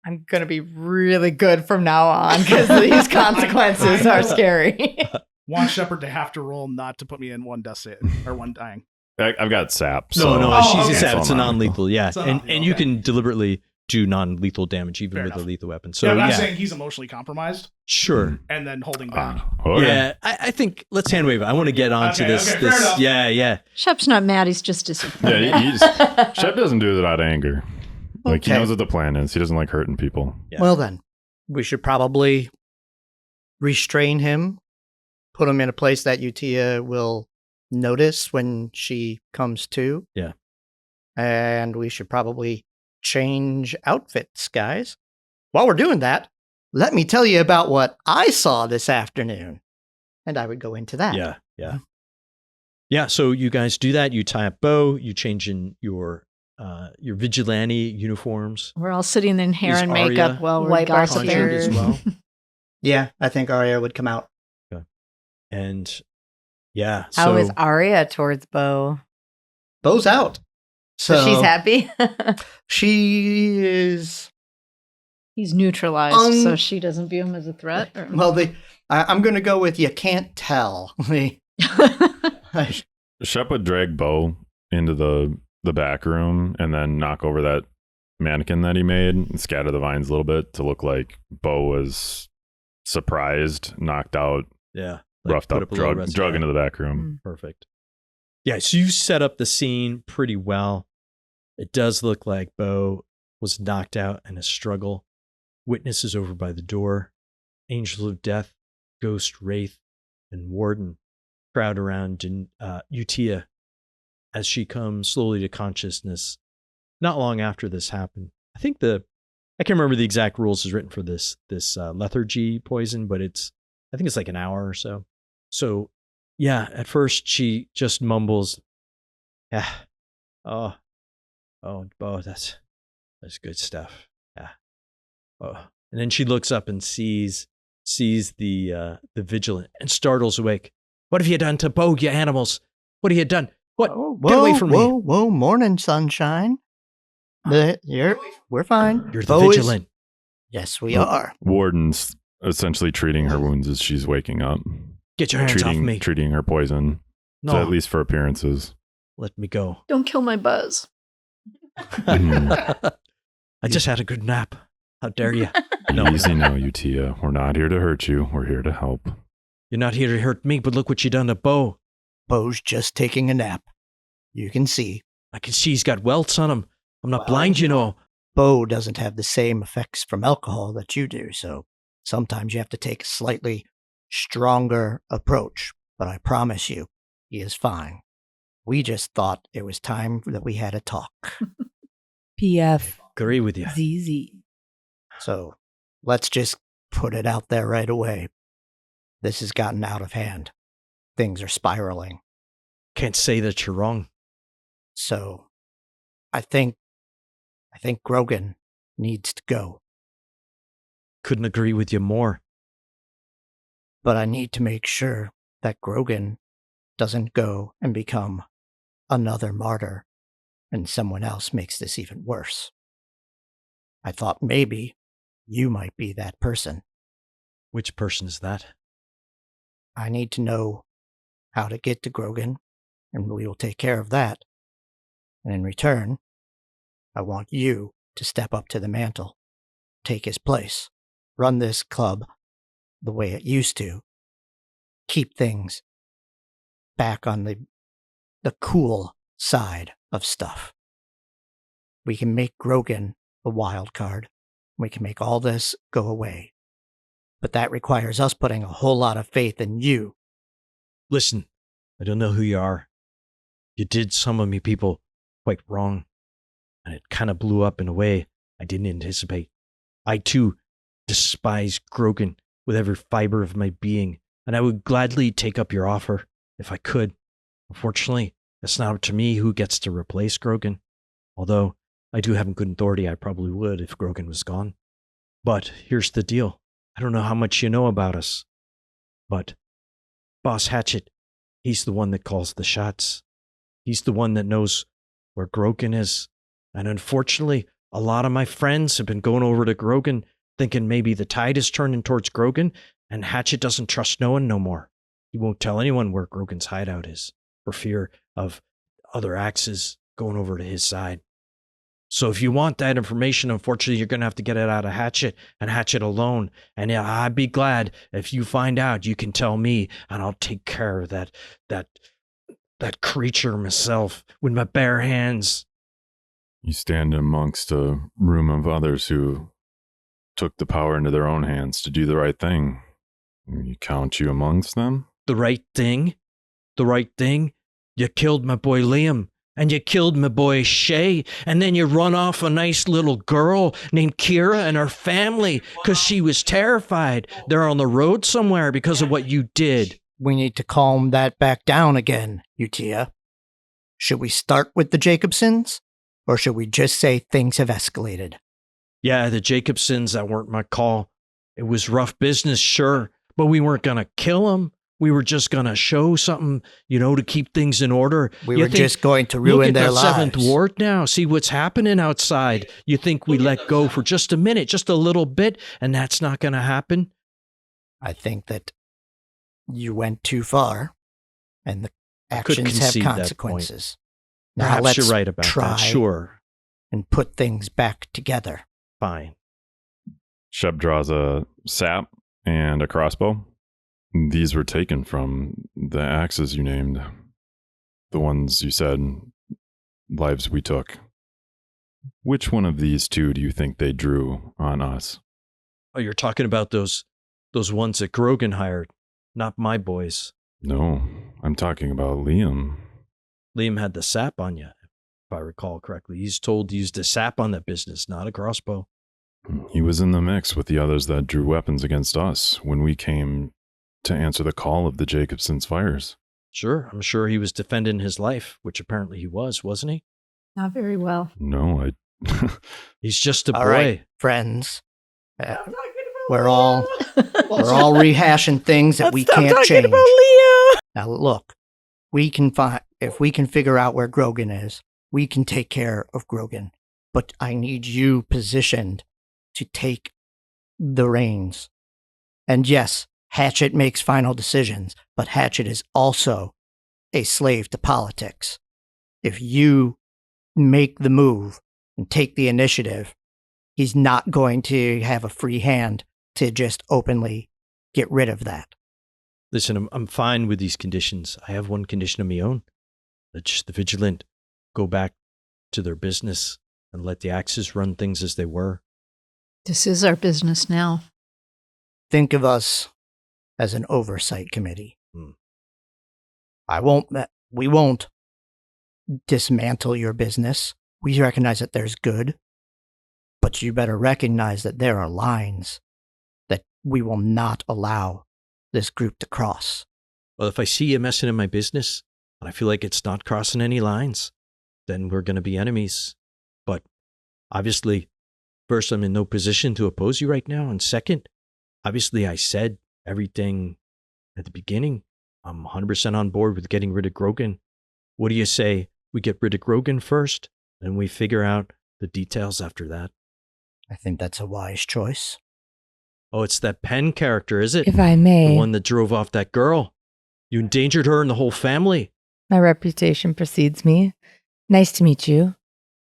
I'm going to be really good from now on because these consequences are scary. Want Shepard to have to roll not to put me in one death save or one dying. I've got sap. No, So no, she's okay. a sap. It's a all non-lethal. Yeah, It's a and non-lethal, you okay. can deliberately do non-lethal damage even Fair with enough. a lethal weapon. So Yeah, but I'm yeah, saying he's emotionally compromised sure. and then holding back. Okay. Yeah, I think let's hand wave it. I want to get onto Okay, this. okay, fair enough. Yeah. Shep's not mad. He's just disappointed. Yeah, he's Shep doesn't do it out of anger. Like he Okay. knows what the plan is. He doesn't like hurting people. Yeah. Well, then, we should probably restrain him, put him in a place that Utia will notice when she comes to. Yeah. And we should probably change outfits, guys. While we're doing that, let me tell you about what I saw this afternoon. And I would go into that. Yeah. Yeah, so you guys do that. You tie up Bo. You change in your vigilante uniforms. We're all sitting in hair Is and Arya makeup while we're wipe our gossiping. Conjured as well. Yeah, I think Arya would come out. And yeah, How so is Arya towards Bo? Bo's out. So she's happy? She is. He's neutralized, so she doesn't view him as a threat. Or... Well, I'm going to go with you can't tell. Shep would drag Bo into the back room and then knock over that mannequin that he made and scatter the vines a little bit to look like Bo was surprised, knocked out, yeah, roughed put up, a little drug rest- into the back room. Perfect. Yeah, so you set up the scene pretty well. It does look like Bo was knocked out in a struggle. Witnesses over by the door. Angel of Death, Ghost, Wraith, and Warden crowd around Utia as she comes slowly to consciousness. Not long after this happened. I can't remember the exact rules is written for this lethargy poison, but I think it's like an hour or so. So yeah, at first she just mumbles, "Yeah, oh, Bo, that's good stuff. Yeah, oh." And then she looks up and sees the Vigilant and startles awake. "What have you done to Bo, you animals? What have you done? What? Get away from me! Whoa, morning, sunshine. We're fine. You're the Bo is- Vigilant." Yes, we are. Warden's essentially treating her wounds as she's waking up. Get your hands off me! Treating her poison, No, so at least for appearances. let me go. Don't kill my buzz. I just had a good nap. How dare you? No. Easy now, Utia. We're not here to hurt you. We're here to help. You're not here to hurt me, but look what you done to Bo. Bo's just taking a nap. You can see. I can see he's got welts on him. I'm not blind, you know. Bo doesn't have the same effects from alcohol that you do, so sometimes you have to take a slightly stronger approach. But I promise you, he is fine. We just thought it was time that we had a talk. PF Agree with you. ZZ. So let's just put it out there right away. This has gotten out of hand. Things are spiraling. Can't say that you're wrong. So I think Grogan needs to go. Couldn't agree with you more. But I need to make sure that Grogan doesn't go and become another martyr, and someone else makes this even worse. I thought maybe you might be that person. Which person is that? I need to know how to get to Grogan, and we will take care of that. And in return, I want you to step up to the mantle, take his place, run this club the way it used to, keep things back on the cool side of stuff. We can make Grogan the wild card. We can make all this go away. But that requires us putting a whole lot of faith in you. Listen, I don't know who you are. You did some of me people quite wrong, and it kind of blew up in a way I didn't anticipate. I, too, despise Grogan with every fiber of my being, and I would gladly take up your offer if I could. Unfortunately, it's not up to me who gets to replace Grogan, although I do have good authority. I probably would if Grogan was gone. But here's the deal. I don't know how much you know about us, but Boss Hatchet, he's the one that calls the shots. He's the one that knows where Grogan is. And unfortunately, a lot of my friends have been going over to Grogan thinking maybe the tide is turning towards Grogan, and Hatchet doesn't trust no one no more. He won't tell anyone where Grogan's hideout is for fear of other axes going over to his side. So if you want that information, unfortunately, you're going to have to get it out of Hatchet and Hatchet alone. And yeah, I'd be glad if you find out, you can tell me, and I'll take care of that creature myself with my bare hands. You stand amongst a room of others who took the power into their own hands to do the right thing. You count you amongst them? The right thing? The right thing? You killed my boy Liam. And you killed my boy Shay, and then you run off a nice little girl named Kira and her family because she was terrified. They're on the road somewhere because of what you did. We need to calm that back down again, Utia. Should we start with the Jacobsons, or should we just say things have escalated? Yeah, the Jacobsons, that weren't my call. It was rough business, sure, but we weren't going to kill them. We were just going to show something, to keep things in order. We were just going to ruin their lives. Look at the 7th Ward now. See what's happening outside. You think we let go for just a minute, just a little bit, and that's not going to happen? I think that you went too far, and the actions have consequences. Now Perhaps let's you're right about try that, sure. And put things back together. Fine. Shep draws a sap and a crossbow. These were taken from the axes you named. The ones you said, lives we took. Which one of these two do you think they drew on us? Oh, you're talking about those ones that Grogan hired, not my boys. No, I'm talking about Liam. Liam had the sap on you, if I recall correctly. He's told to use the sap on that business, not a crossbow. He was in the mix with the others that drew weapons against us when we came to answer the call of the Jacobson's fires. Sure, I'm sure he was defending his life, which apparently he was, wasn't he? Not very well. No, He's just a boy. All right, friends. We're all rehashing things that we can't change. Now look, if we can figure out where Grogan is, we can take care of Grogan. But I need you positioned to take the reins. And yes, Hatchet makes final decisions, but Hatchet is also a slave to politics. If you make the move and take the initiative, he's not going to have a free hand to just openly get rid of that. Listen, I'm fine with these conditions. I have one condition of my own. Let just the Vigilant go back to their business and let the axes run things as they were. This is our business now. Think of us as an oversight committee. We won't dismantle your business. We recognize that there's good, but you better recognize that there are lines that we will not allow this group to cross. Well, if I see you messing in my business and I feel like it's not crossing any lines, then we're going to be enemies. But obviously, first, I'm in no position to oppose you right now. And second, obviously, I said everything at the beginning. I'm 100% on board with getting rid of Grogan. What do you say we get rid of Grogan first, and we figure out the details after that. I think that's a wise choice. Oh, it's that Penn character, is it? If I may, The one that drove off that girl. You endangered her and the whole family. my reputation precedes me. Nice to meet you.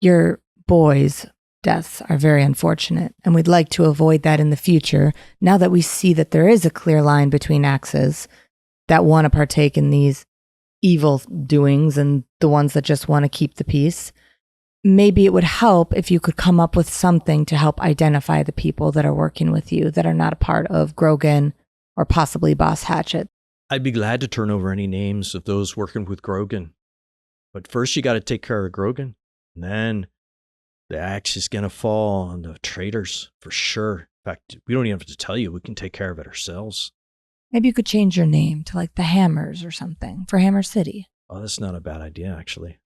Your boys' deaths are very unfortunate, and we'd like to avoid that in the future now that we see that there is a clear line between axes that want to partake in these evil doings and the ones that just want to keep the peace. Maybe it would help if you could come up with something to help identify the people that are working with you that are not a part of Grogan or possibly Boss Hatchet. I'd be glad to turn over any names of those working with Grogan. But first you got to take care of Grogan. And then the axe is going to fall on the traitors for sure. In fact, we don't even have to tell you. We can take care of it ourselves. Maybe you could change your name to like the Hammers or something for Hammer City. Oh, that's not a bad idea, actually.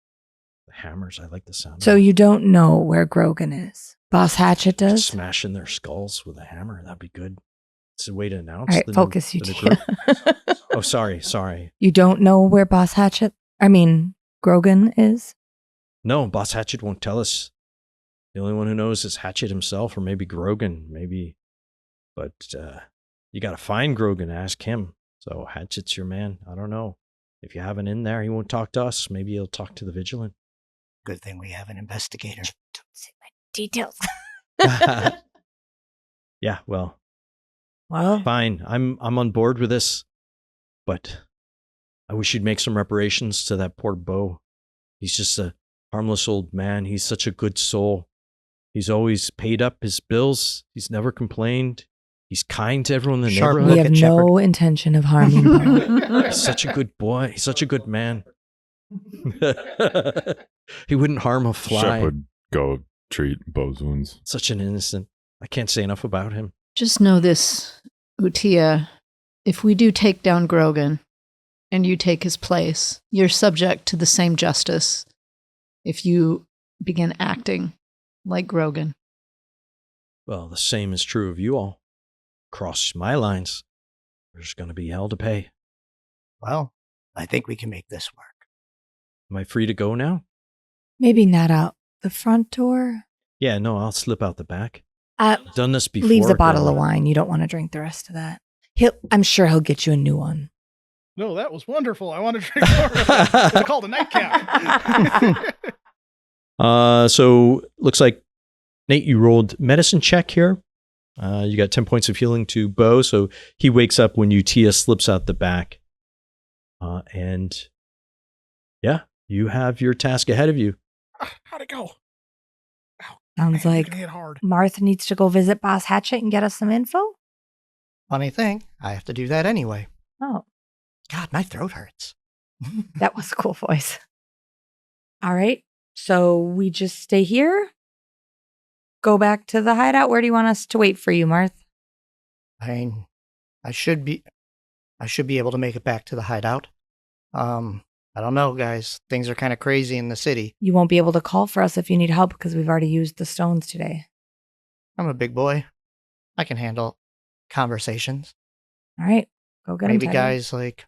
The Hammers, I like the sound So of it. you don't know where Grogan is. Boss Hatchet does? Smashing their skulls with a hammer. That'd be good. It's a way to announce All right, the focus, new, you the two. group. Oh, sorry. You don't know where Grogan is? No, Boss Hatchet won't tell us. The only one who knows is Hatchet himself, or maybe Grogan, maybe. But you got to find Grogan, ask him. So Hatchet's your man. I don't know. If you have an in there, he won't talk to us. Maybe he'll talk to the Vigilant. Good thing we have an investigator. Don't say my details. Yeah, well, Well, fine. I'm on board with this. But I wish you'd make some reparations to that poor Bo. He's just a harmless old man. He's such a good soul. He's always paid up his bills. He's never complained. He's kind to everyone in the Sharp neighborhood. we look have at no intention of harming Bo. He's such a good boy. He's such a good man. He wouldn't harm a fly. Shep would go treat Bo's wounds. Such an innocent. I can't say enough about him. Just know this, Utia. If we do take down Grogan and you take his place, you're subject to the same justice if you begin acting like Grogan. Well, the same is true of you all. Cross my lines, there's going to be hell to pay. Well, I think we can make this work. Am I free to go now? Maybe not out the front door. Yeah, no, I'll slip out the back. I've done this before. Leaves a bottle girl. of wine. You don't want to drink the rest of that. I'm sure he'll get you a new one. No, that was wonderful. I want to drink more of it. It's called a nightcap. So looks like Nate, you rolled medicine check here. You got 10 points of healing to Bo, so he wakes up when Utia slips out the back. And yeah, you have your task ahead of you. How'd it go? Ow, Sounds man, like you can hit hard. Martha needs to go visit Boss Hatchet and get us some info. Funny thing, I have to do that anyway. Oh, God, my throat hurts. that was a cool voice. All right. So we just stay here? Go back to the hideout? Where do you want us to wait for you, Marth? I mean, I should be able to make it back to the hideout. I don't know, guys. Things are kind of crazy in the city. You won't be able to call for us if you need help because we've already used the stones today. I'm a big boy. I can handle conversations. All right. Go get 'em, Maybe Teddy. guys, like,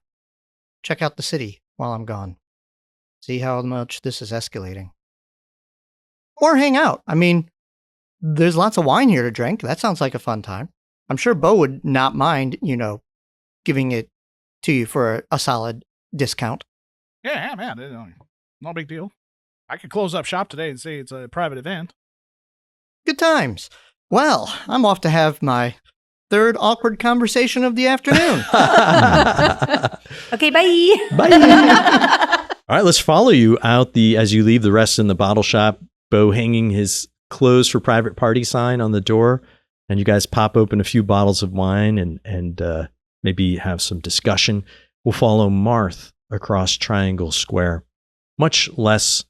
check out the city while I'm gone. See how much this is escalating. Or hang out. I mean, there's lots of wine here to drink. That sounds like a fun time. I'm sure Bo would not mind, giving it to you for a solid discount. Yeah, man. No big deal. I could close up shop today and say it's a private event. Good times. Well, I'm off to have my third awkward conversation of the afternoon. Okay, bye. Bye. All right, let's follow you out as you leave the rest in the bottle shop. Bo hanging his closed for private party sign on the door, and you guys pop open a few bottles of wine and maybe have some discussion. We'll follow Marth across Triangle Square. Much less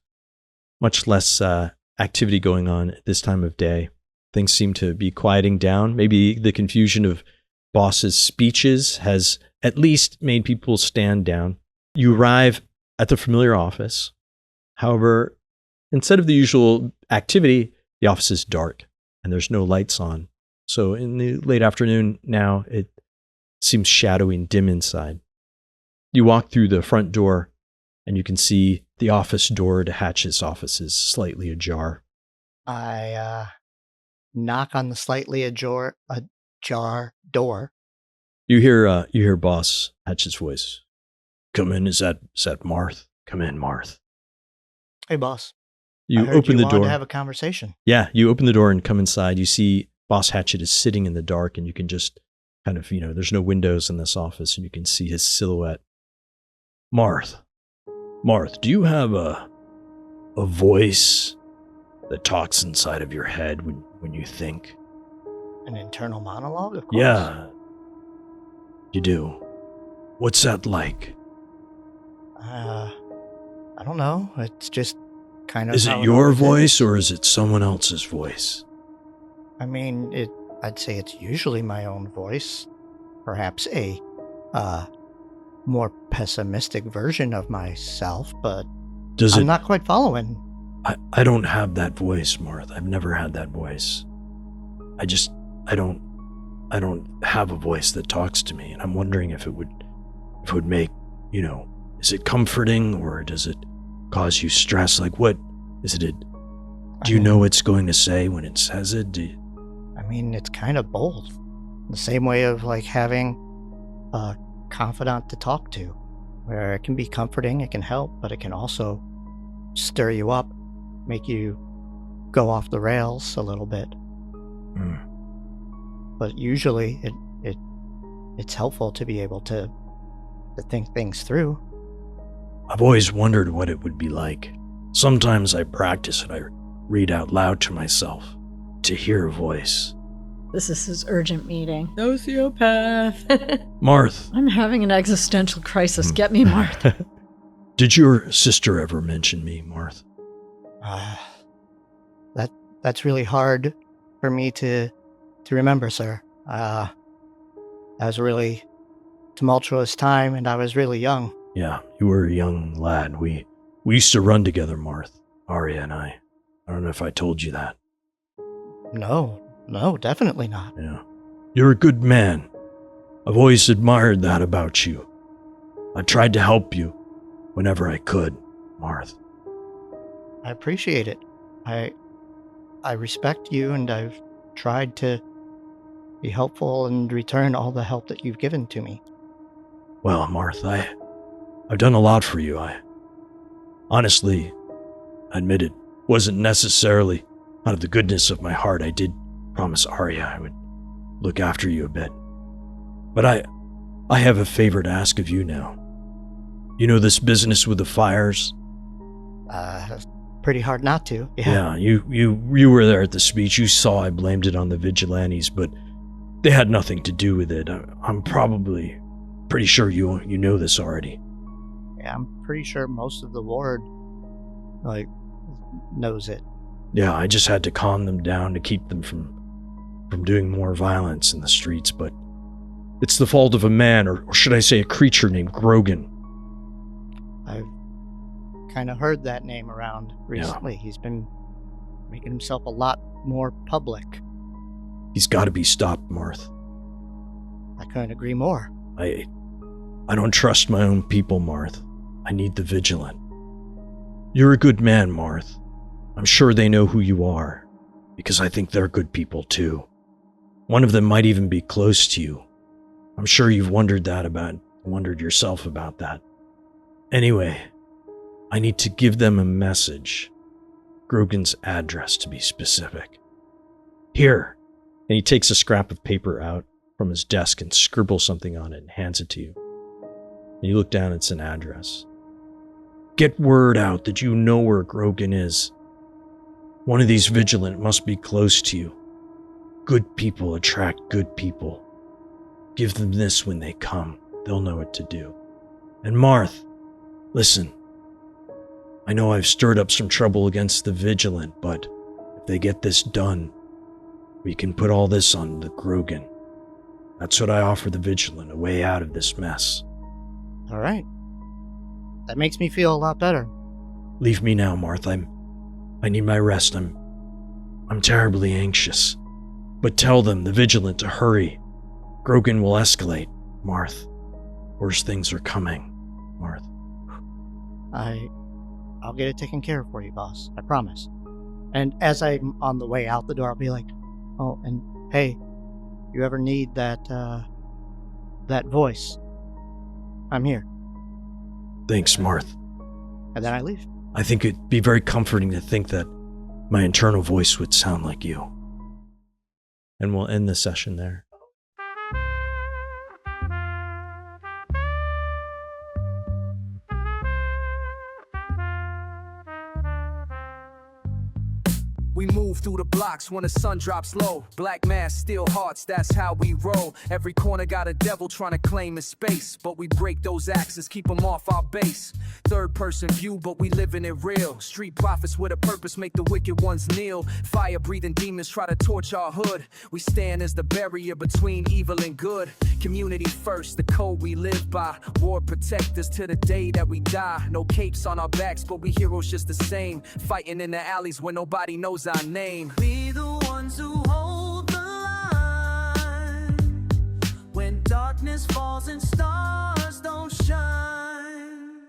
activity going on at this time of day. Things seem to be quieting down. Maybe the confusion of Boss's speeches has at least made people stand down. You arrive at the familiar office. However, instead of the usual activity, the office is dark and there's no lights on. So in the late afternoon now, it seems shadowy and dim inside. You walk through the front door and you can see The office door to Hatchet's office is slightly ajar. I knock on the slightly ajar door. You hear Boss Hatchet's voice. Come in, is that Marth? Come in, Marth. Hey, boss. You I heard open you the wanted door. to have a conversation. Yeah, you open the door and come inside. You see Boss Hatchet is sitting in the dark, and you can just kind of, there's no windows in this office, and you can see his silhouette. Marth, do you have a voice that talks inside of your head when you think? An internal monologue, of course. Yeah, you do. What's that like? I don't know. It's just kind of. Is how it your always voice is. or is it someone else's voice? I mean, I'd say it's usually my own voice. Perhaps a more pessimistic version of myself, but I'm not quite following. I don't have that voice, Marth. I've never had that voice. I don't have a voice that talks to me, and I'm wondering if it would make, is it comforting or does it cause you stress? Like, what is it? Do you know what it's going to say when it says it? I mean, it's kind of both. The same way of like having a confidant to talk to, where it can be comforting, it can help, but it can also stir you up, make you go off the rails a little bit. But usually it's helpful to be able to think things through. I've always wondered what it would be like. Sometimes I practice and I read out loud to myself to hear a voice. This is his urgent meeting. Sociopath. Marth. I'm having an existential crisis. Get me Marth. Did your sister ever mention me, Marth? That's really hard for me to remember, sir. That was a really tumultuous time, and I was really young. Yeah, you were a young lad. We used to run together, Marth, Arya and I. I don't know if I told you that. No, definitely not. Yeah. You're a good man. I've always admired that about you. I tried to help you whenever I could, Marth. I appreciate it. I respect you, and I've tried to be helpful and return all the help that you've given to me. Well, Marth, I've done a lot for you. I honestly admit it wasn't necessarily out of the goodness of my heart. I did promise Arya I would look after you a bit. But I have a favor to ask of you now. You know this business with the fires? Pretty hard not to. Yeah, you were there at the speech. You saw I blamed it on the Vigilantes, but they had nothing to do with it. I'm probably pretty sure you know this already. Yeah, I'm pretty sure most of the ward, knows it. Yeah, I just had to calm them down to keep them from doing more violence in the streets, but it's the fault of a man, or should I say a creature named Grogan. I've kind of heard that name around recently. Yeah. He's been making himself a lot more public. He's got to be stopped, Marth. I couldn't agree more. I don't trust my own people, Marth. I need the Vigilant. You're a good man, Marth. I'm sure they know who you are, because I think they're good people too. One of them might even be close to you. I'm sure you've wondered yourself about that. Anyway, I need to give them a message. Grogan's address, to be specific. Here. And he takes a scrap of paper out from his desk and scribbles something on it and hands it to you. And you look down, it's an address. Get word out that you know where Grogan is. One of these Vigilant must be close to you. Good people attract good people. Give them this when they come. They'll know what to do. And Marth, listen. I know I've stirred up some trouble against the Vigilant, but if they get this done, we can put all this on the Grogan. That's what I offer the Vigilant, a way out of this mess. All right. That makes me feel a lot better. Leave me now, Marth. I need my rest. I'm terribly anxious. But tell them, the Vigilant, to hurry. Grogan will escalate, Marth. Worse things are coming, Marth. I'll get it taken care of for you, boss. I promise. And as I'm on the way out the door, I'll be like, oh, and hey, you ever need that voice? I'm here. Thanks, Marth. And then I leave. I think it'd be very comforting to think that my internal voice would sound like you. And we'll end the session there. We move through the blocks when the sun drops low. Black mask, steel hearts, that's how we roll. Every corner got a devil trying to claim his space, but we break those axes, keep them off our base. Third person view, but we living it real. Street prophets with a purpose make the wicked ones kneel. Fire breathing demons try to torch our hood. We stand as the barrier between evil and good. Community first, the code we live by. War protect us to the day that we die. No capes on our backs, but we heroes just the same. Fighting in the alleys where nobody knows our name. We the ones who hold the line when darkness falls and stars don't shine.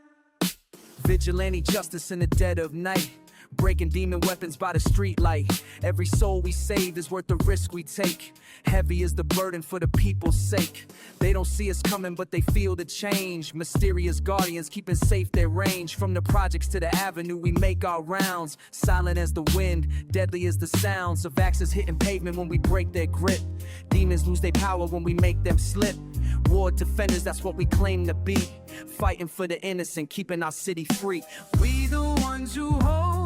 Vigilante justice in the dead of night, breaking demon weapons by the street light. Every soul we save is worth the risk we take. Heavy is the burden for the people's sake. They don't see us coming, but they feel the change. Mysterious guardians keeping safe their range. From the projects to the avenue, we make our rounds. Silent as the wind, deadly as the sounds of axes hitting pavement when we break their grip. Demons lose their power when we make them slip. War defenders, that's what we claim to be. Fighting for the innocent, keeping our city free. We the ones who hold